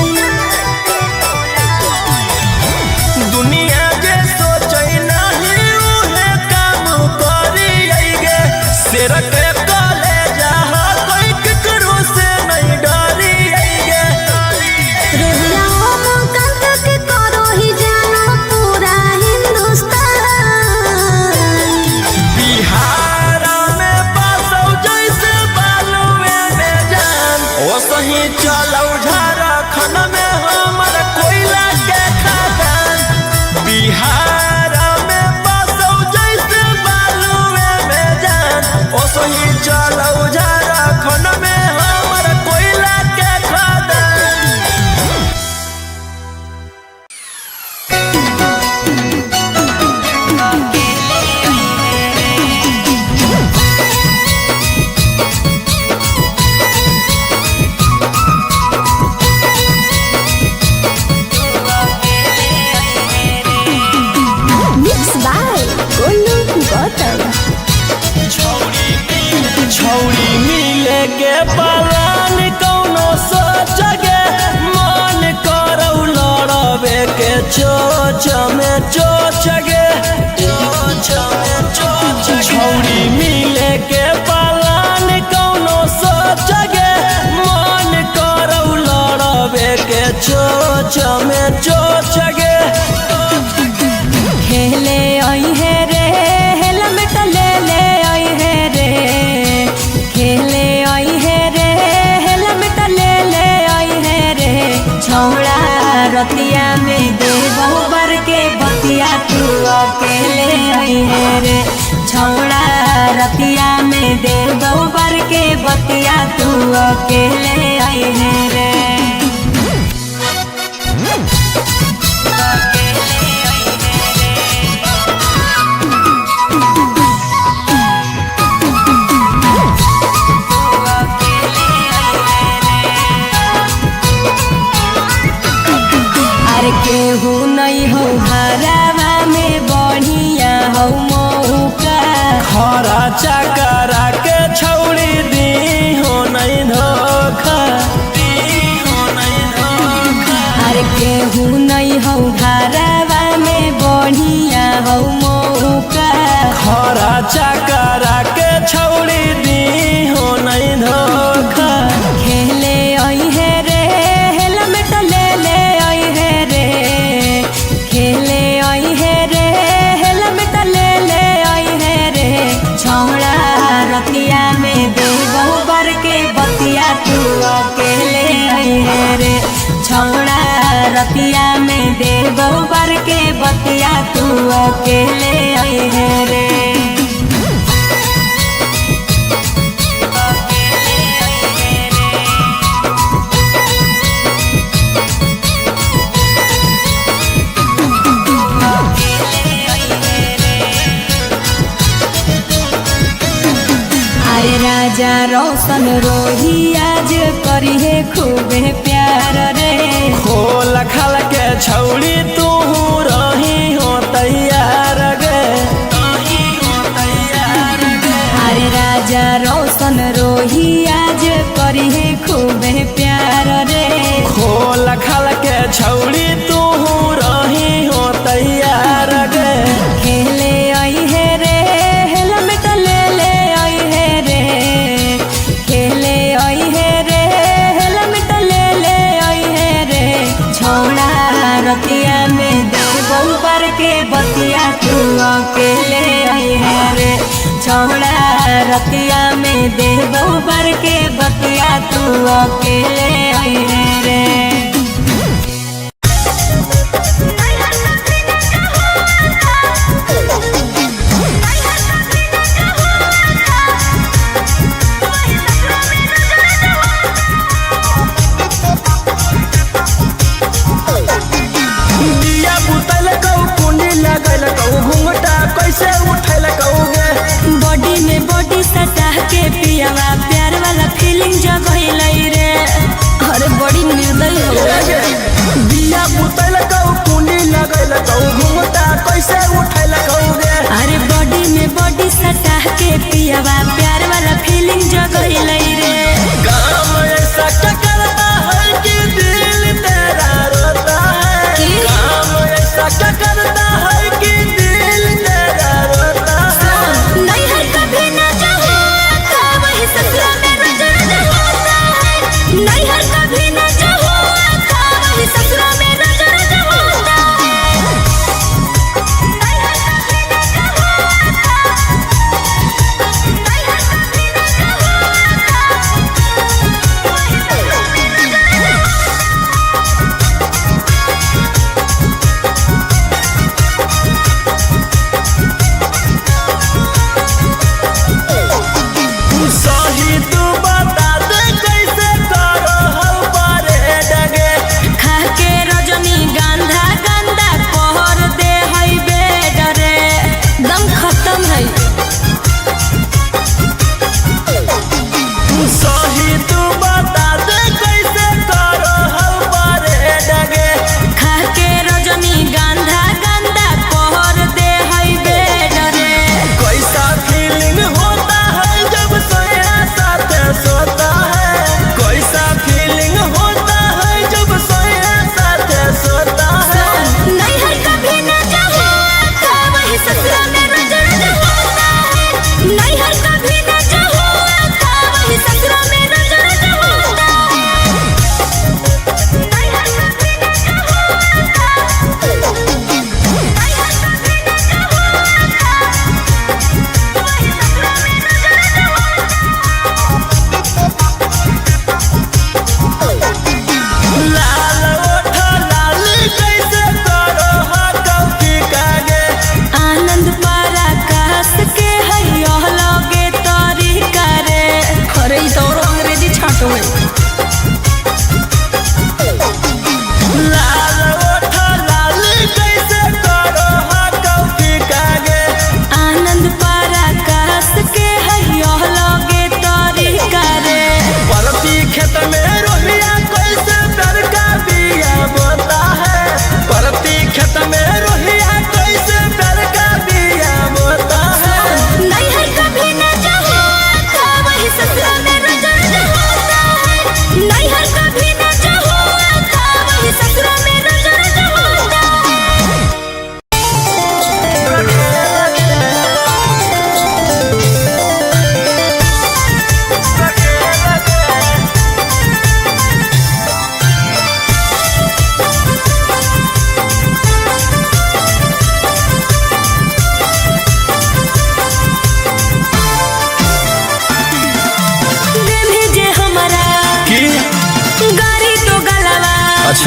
B: दुनिया जे सोचे नहीं उहे काम करिएगे सिर के तले जहा कोई केकरो से नहीं डरिएगे।
A: रोहिया मुकंद के करो ही जानो पूरा हिंदुस्तान।
B: बिहार में बसौ जैसे बालुए में जान ओ सही चलौ झारखंड में हमर कोयला के खदान। बिहार में बसौ जैसे बालुए में जान ओ सही चलौ झारखंड में हमर कोयला के खदान।
A: Mix by Golu Gautam.
B: छौरी मिले के पलान कौनो सोचगे मन करौ लड़बे के चोच में चोचगे। छौरी मिले के पलान कौनो सोचगे मन करौ लड़बे के चोच में चोचगे।
C: खेले आई है रे हेलमेट ले ले आई है रे। खेले आई है रे हेलमेट ले ले आई है रे। छौड़ा रतिया में दे बहुबर के बतिया तू अकेले आई है रे। छौड़ा रतिया में दे बहुबर के बतिया तू अकेले आई है रे। अरे केहू नहीं हो हरावा में बढ़िया हो मौका।
B: खरा चकरा के छौड़ी दी हो नहीं धोखा।
C: अरे केहू नहीं हो हरावा में बढ़िया हो मौका।
B: खरा चकरा के छौड़ी दी हो नहीं धोखा।
C: खेले आई है रे हेलमेट ले ले आई है रे। खेले आई है रे हेलमेट ले ले आई है रे। छौड़ा रतिया में दे बहुबर के बतिया तू अकेले आई है रे। छौड़ा रतिया में दे बहुबर के बतिया तू अकेले आई है रे। अरे राजा रोशन रोही आज करी है खूबे प्यार रे।
B: खोल खाल के छौड़ी तू रही हो तैयार गे।
C: अरे राजा रोशन रोही आज करी है खूबे प्यार रे।
B: खोल खाल के छौड़ी तू रही हो तैयार गे।
C: खेले आई है रे हेलमेट ले ले आई है रे। खेले आई है रे हेलमेट ले ले आई है रे। छौड़ा रतिया में दे बहुबर के बतिया तू अकेले आई है रे। छौड़ा रतिया में दे बहुबर के बतिया तू अकेले आई है रे।
B: दिया बुतल कौ कुंडी लगल कौ घूंघटा कैसे उठल कौगे।
C: बॉडी में बॉडी सटा के पियावा प्यार वाला फीलिंग जगह रे।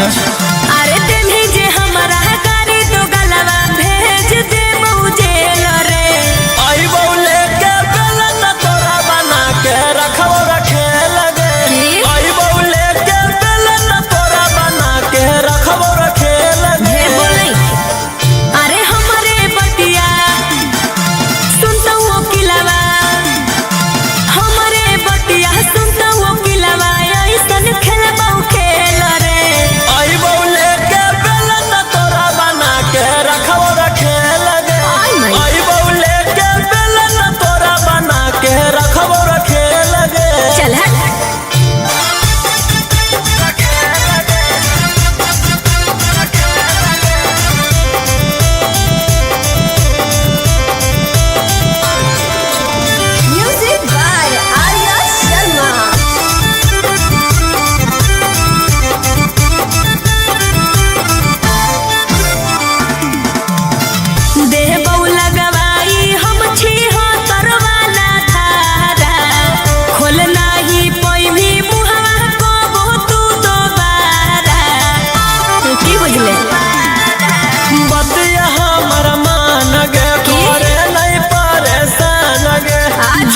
B: अच्छा
C: अरे तेनी जे हमारा गाड़ी तो गलवा भेज दे जेल रे।
B: आई बौले के बेलन तोरा बना के रखो रखे लगे। आई बौले के बेलन तोरा बना के रखो रखे लगे।
C: बोले अरे हमारे बतिया सुनता वो किलावा, हमारे बतिया सुनता वो किलावा ऐसन खेलबा खेल रे।
B: आई बौले के बेलन तोरा बना के रखो रखे लगे। आई बौले के बेलन तोरा बना के रखो रखे लगे।
C: चल हट। Music by Arya Sharma. देह बौला गवाई हम छी हो तरवाला धारा, खोल नाही पैभी मुहवा को तू दोबारा। की बुझले
B: बतिया हमर मान गे करे नहीं परेशान गे।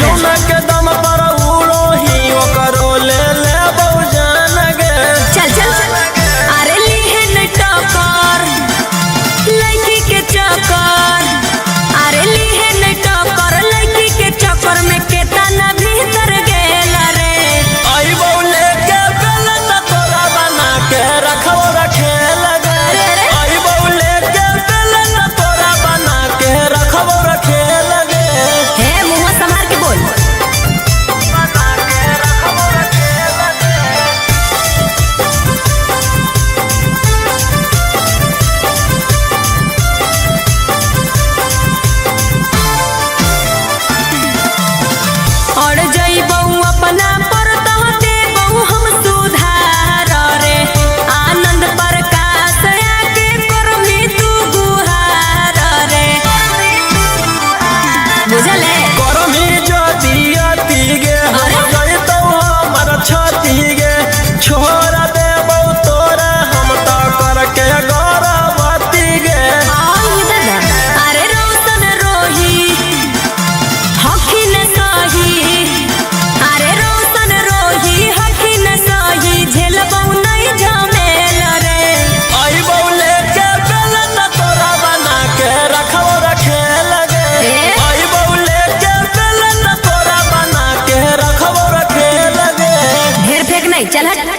B: जौन के दम पर उड़ो ही ओकरो ले ले बहुजान गे।
C: चल चल। अरे लिहन टकर लड़की के चक्कर, अरे लिहन टकर लड़की के चक्कर में केतना भीतर गेल रे।
B: आई बौले के बेलन तोरा बना के रखो रखे लगे। आई बौले के बेलन तोरा बना के रखो रखे लगे।
C: हे मुंह संभाल के बोल।
B: बना के रखो रखे लगे।
C: और जइबऊ अपना पर तो देबऊ हम सुधार रे। आनंद प्रकाश आके करमी तू गुहार रे। बुझले
B: करमी जतियती गे हम जइतौ हमर छती गे। छोरा देबौ तोरा हम त करके गौरवती गे।
C: अरे रोशन रोही हखिन सही, अरे रोशन रोही हखिन सही झेलबऊ नहीं झमेल रे।
B: आई बौले के बेलन तोरा बना के रखो रखे लगे। आई बौले के बेलन तोरा बना के रखो रखे लगे।
C: ढेर फेंक नहीं, चल हट।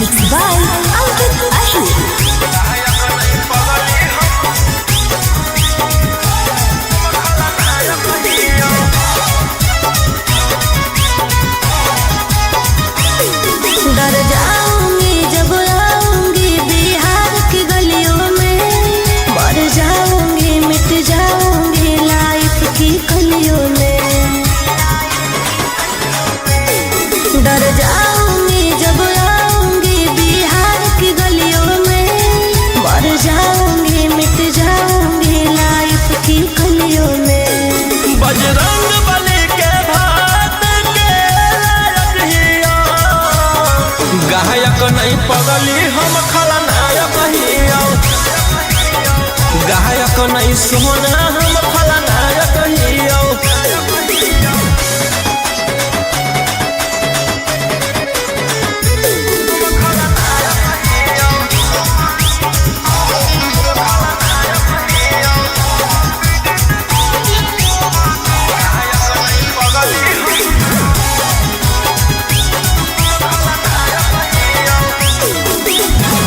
C: Mixed by Ankit Ahi।
A: डर जाऊंगी जब आऊंगी बिहार की गलियों में, मर जाऊंगी मिट जाऊंगी लाइफ की कलियों में। डर जाऊंगी जब आऊंगी बिहार की गलियों में, मर जाऊंगी मिट जाऊंगी लाइफ की कलियों में।
B: बजरंग बली के भात के लायक हिया। गायक नहीं पगली हम खलनायक हिया। गायक नहीं सोना हम खलनायक हिया।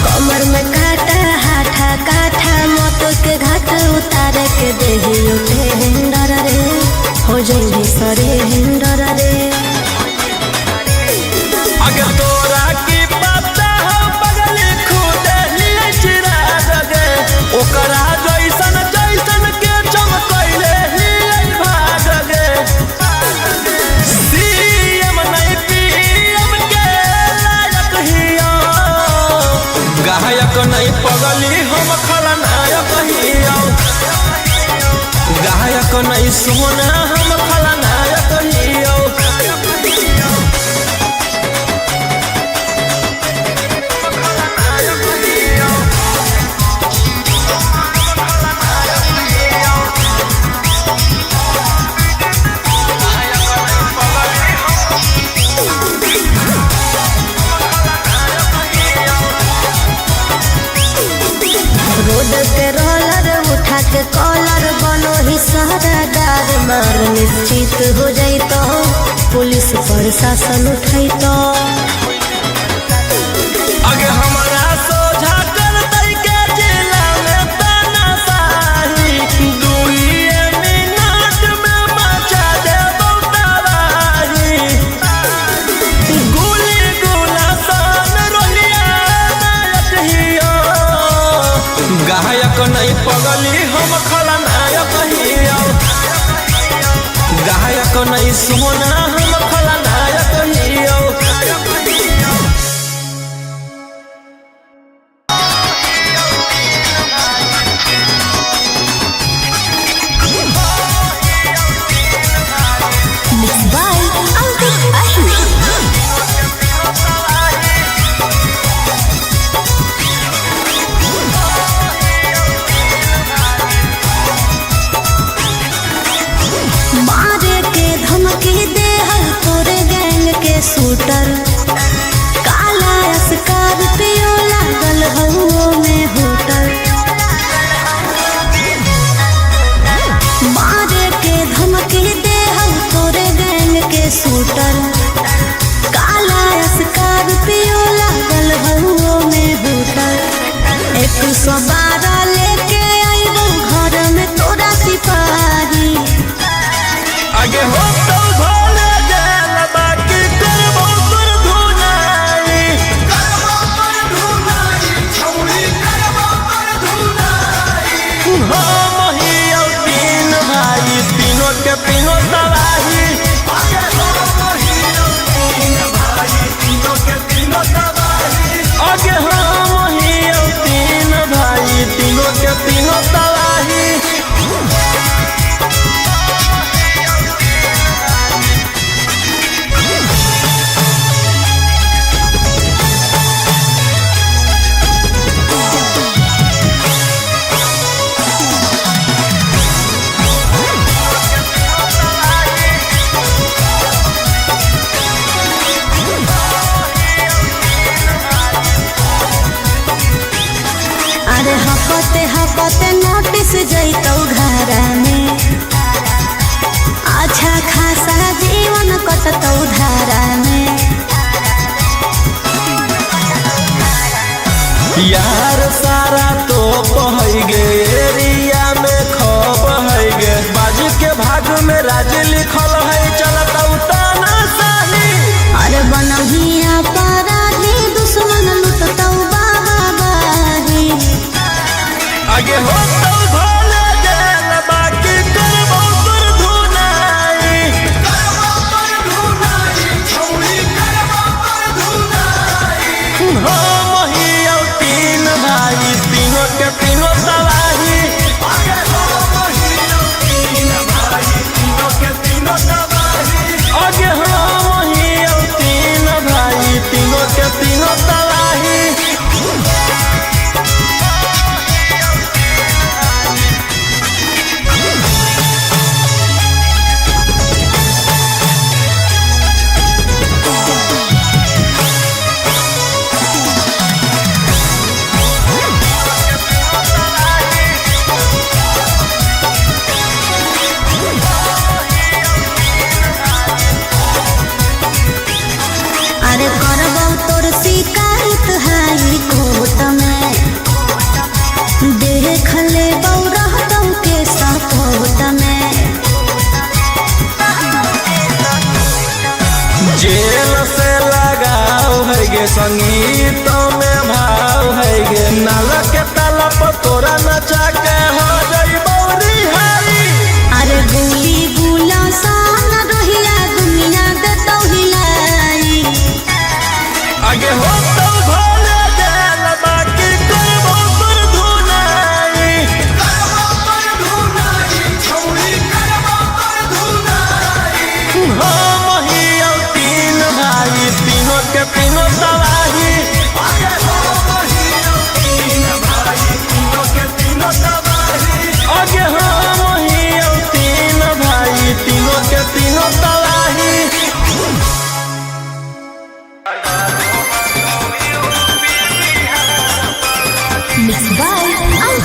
A: कमर में काटा हाथा काठा मौत के घाट उतार के देही
B: नहीं पगली हम खलनायक हियो गायक नहीं सोना हम खलनायक हियो
A: रोड के रोलर उठा के कॉलर बनो ही सहरादार मार निश्चित हो जाई तो पुलिस प्रशासन उठाई तो
B: अगे हमारा सोझा कर दई के जिला में तानाशाही 2 मिनट में मचा दे तबाही गोली गोला सन रोलिया नायक हियो गायक नहीं पगली हम खलनायक हियो गायक नहीं सोना हम खलनायक हियो
A: मारे के धमकी दे हर तोरे गैंग के शूटर काला स्कॉर्पियो लागल हउओ में होटल मारे के धमकी दे हर तोरे गैंग के शूटर काला स्कॉर्पियो लागल हउओ में होटल 112 लेके आइबो घर में तोरा सिपाही
B: आगे हो तो भोले जेल बाकी करबो तोर धुनाई छौरी करबो तोर धुनाई हम हियो 3 भाई तीनों के तीनों तबाही आगे हम हियो 3 भाई तीनों के तीनों तबाही आगे हम हियो 3 भाई तीनों के तीनों तबाही
A: अरे हकते नोटिस जैतौ घरा में अच्छा खासा जीवन कटतौ धारा में
B: यार सारा तो पहै गे एरिया में खप है गे बाजी के भाग में राज लिखल है चलतौ तानाशाही
A: अरे बनहिया अपराधी दुश्मन लुटतौ बाबाही
B: आगे हो तो भोले जेल बाकी करबो तोर धुनाई छौरी करबो तोर धुनाई हम हियो 3 भाई तीनों के तीनों तबाही आगे हम हियो 3 भाई तीनों के तीनों तबाही आगे हम हियो 3 भाई तीनों के तीनों तबाही
A: अरे करबौ तोर शिकायत हाई कोर्ट में देख लेबौ रहतौ के सपोर्ट में
B: जेल से लगाओ है गे संगीत में भाव है गे नाला के ताला पर तोरा नचा के हो जइबौ रिहाई
A: अरे गोली गुला सान रोहिया दुनिया देतौ हिलाई
B: आगे हो तो भोले जेल बाकी करबो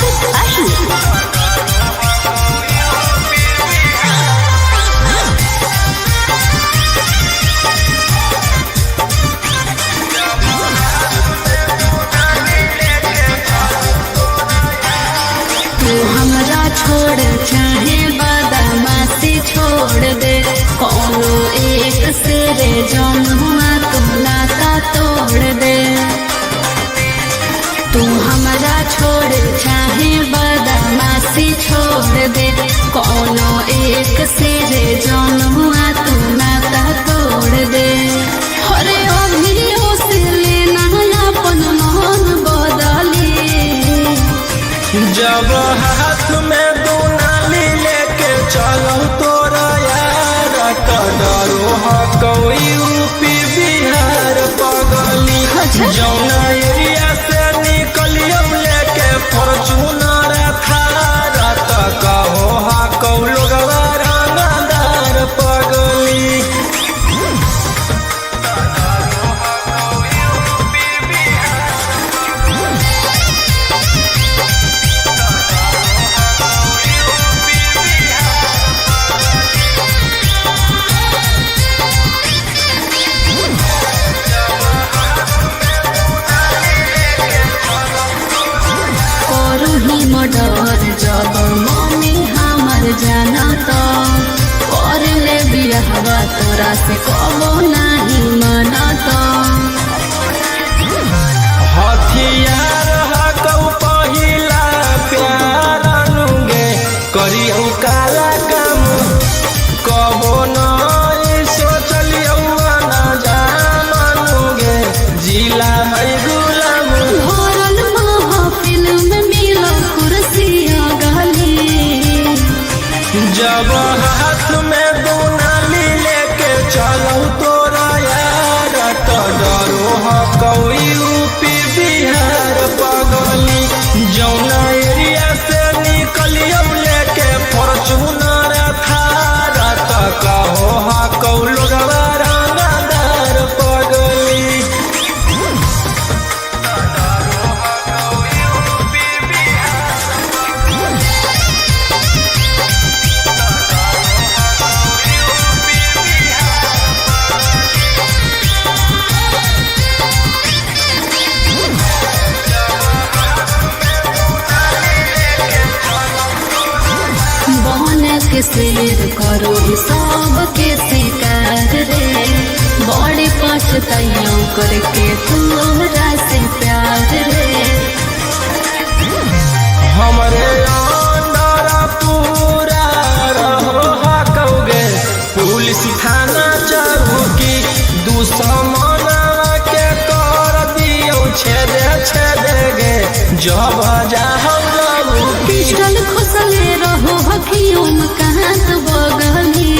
A: अंकित आही। तू हमरा छोड़ चाहे बदमाशी छोड़ दे, कौनो एक से रे जमुआ तू नाता तोड़ दे। तू हमरा छोड़ चाहे बदमाशी छोड़ दे, कौनो एक से रे जमुआ तू नाता तोड़ दे। अरे अभियो से लेना अपन मन बदली,
B: जब हाथ में दुनाली लेके चलो तोरा यार त डरो कोई यूपी बिहार पगली। जौना एरिया से निकलियो लेके फॉर्चूनर थार त कहो हा कौ लोगवा रंगदार पगली।
A: मर्डर जब मम्मी हमर जाना तो कर ले बियाहवा तोरा से कबो नहीं माना तो।
B: हथियार हकौ पहिला प्यार अनुगे करियौ काला काम कबो नहीं सोचलियौ ना जाननुगे जिला है गुलाम।
A: भरल महफिल में मिलो कुर्सिया गली,
B: जब हाथ में दुनाली लेके चलो तोरा यार त डरो हकौ यूपी बिहार पगली। जौना एरिया से निकलियो लेके फॉर्चूनर थार त कहो हकौ लोगवा रंगदार पगली।
A: बहन के शेर करो सब के शिकार रे, बड़े पछताइयों करके तोरा से प्यार रे।
B: हमरे अंदर पूरा रहो हकौगे पुलिस थाना चौकी, दुश्मन के कर दियो छेदे छेदे गे जब जाहौ
A: पिस्टल खुसले रहो हकियों में कहाँ तो बगली,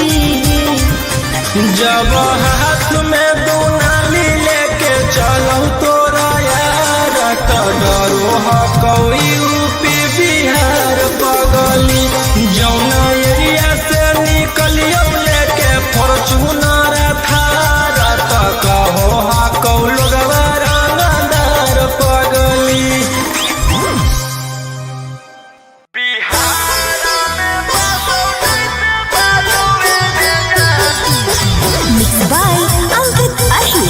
B: जब हाथ में दुनाली लेके चलो तोरा यार त डरो हकौ यूपी बिहार पगली। जौना एरिया से निकलियो लेके फॉर्चूनर थार त कहो हकौ लोगवा रंगदार पगली।
A: मिक्स बाय अंकित आही।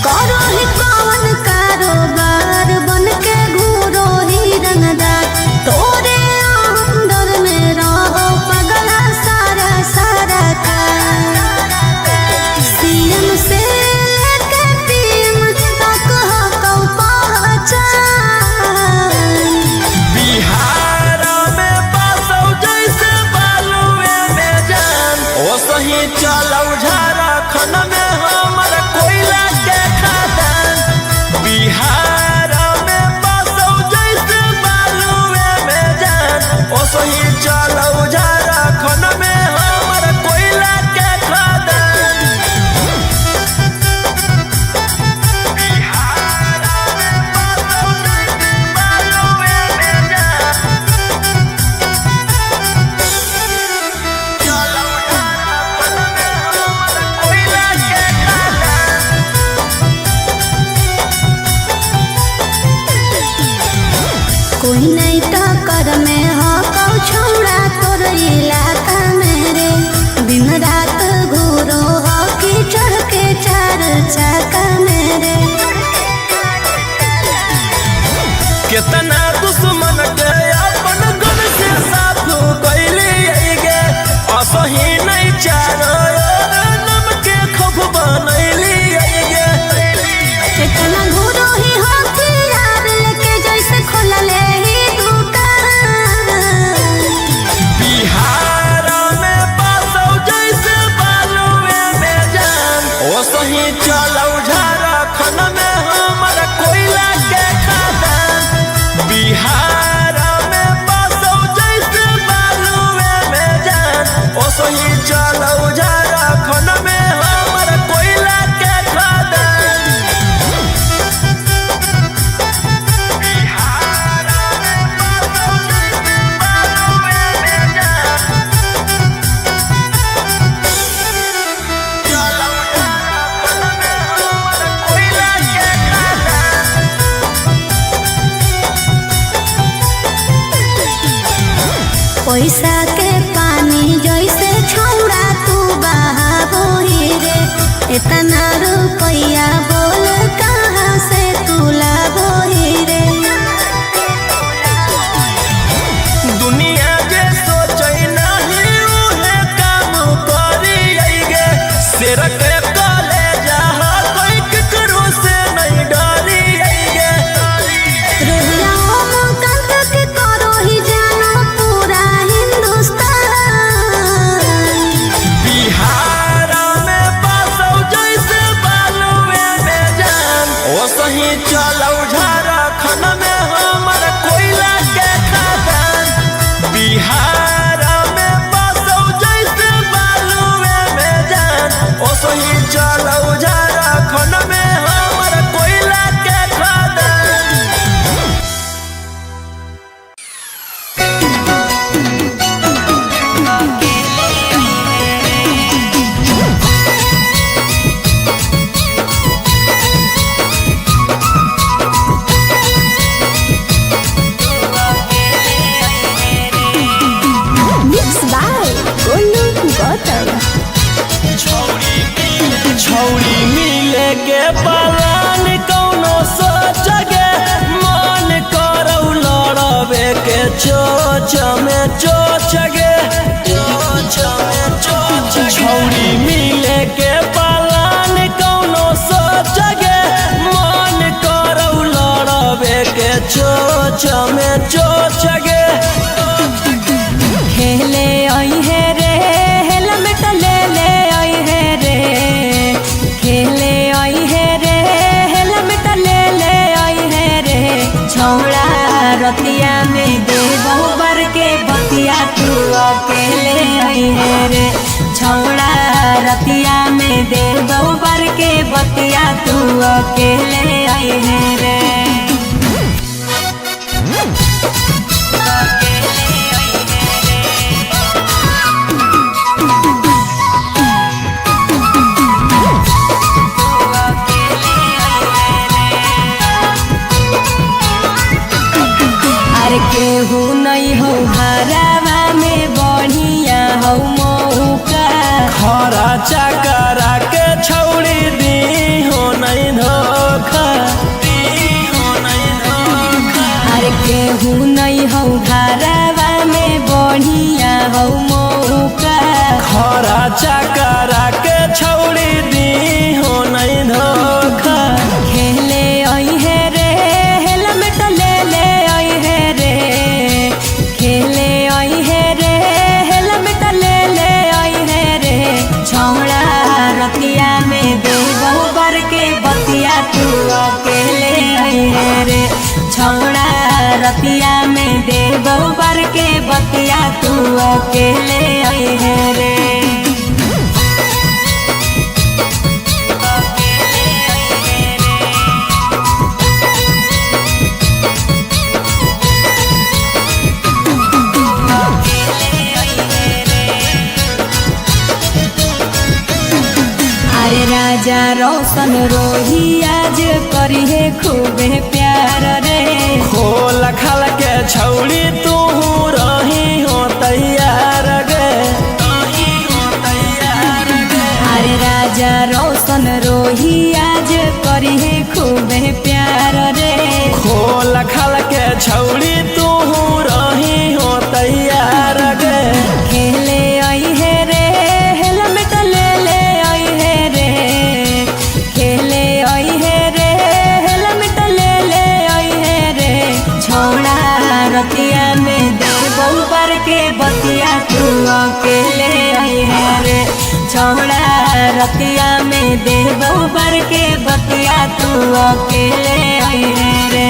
A: करो ही कौन कारोबार बन के घूरो ही रंगदार, तोरे अंदर में रहो पगला सारा सारा का। सीएम से लेके टीम तक हकौ पहचान,
B: बिहार में बसौ जैसे बालुए में जान, ओ सही चलौ झारखंड में हमर कोयला के खदान। बिहार में बसौ जैसे बालुए में जान, ओ सही चलौ झारखंड में हमर कोयला के खदान। बिहार में बसौ जैसे बालुए में जान, चलौ झारखंड में हमर कोयला चलौ झारखंड में हमर कोयला के खदान बिहार में बसौ जैसे बालुए में जान ओसही चलौ झारखंड में हमर कोयला के खदान बिहार में बसौ जैसे बालुए में जान चलौ झारखंड में हमर कोयला के खदान
A: पैसा के पानी जैसे छौड़ा तू बहाबोही रे इतना रुपया बोल कहाँ से तू लाबोही रे
B: दुनिया जे सोचै नहीं उहे काम करिएगे शेर के कलेजा कोई केकरो से नहीं डरिएगे
A: रोहिया कंठ के करो ही जानो पूरा हिंदुस्तान
B: बिहार में बसौ जैसे बालुए में जान ओसही चलौ झारखंड में हमर कोयला के खदान बिहार में बसौ जैसे बालुए में जान ओसही चलौ झारखंड में हमर कोयला के खदान
A: मिक्स बाय गोलू गौतम
B: छौड़ी मिले के पलान कौनो सोचगे मन करौ लड़बे के चोच में चोचगे छौड़ी मिले के पलान कौनो सोचगे मन करौ लड़बे के चोच में चोचगे
C: खेले आई है रे हेलमेट ले ले आई है रे खेले आई है रे हेलमेट ले ले आई है रे छौड़ा रतिया में दे बहुबर के बतिया तू अकेले आई है रे छौड़ा रतिया में दे बहुबर के बतिया तू अकेले आई है रे अरे केहू नहीं हो हरावा में बढ़िया हो मौका
B: खरा चकरा के छौड़ी दी हो नहीं धोखा
C: अरे केहू नहीं हो हरावा में बढ़िया हो मौका
B: खरा चकरा के छौड़ी दी हो नहीं धोखा
C: खेले आई है रे हेलमेट ले ले आई है रे खेले आई है रे हेलमेट ले ले आई है रे छौड़ा रतिया में दे बहुबर के बतिया तू अकेले आई है रे छौड़ा रतिया में दे बहुबर के बतिया तू अकेले आई है रे अरे राजा रोशन रोही आज करी है खूबे प्यार रे
B: खोल खाल के छौड़ी तू रही हो तैयार गे
C: अरे राजा रोशन रोही आज करी है खूबे प्यार रे
B: खोल खाल के छौड़ी तू रही हो तैयार गे
C: खेले आई है रे हेलमेट ले ले आई है रे खेले आई है रे हेलमेट ले ले आई है रे छौड़ा रतिया में दे बहुबर के बतिया तू अकेले आई है रे छौड़ा रतिया में देबो बर के बतिया तू अकेले आई रे।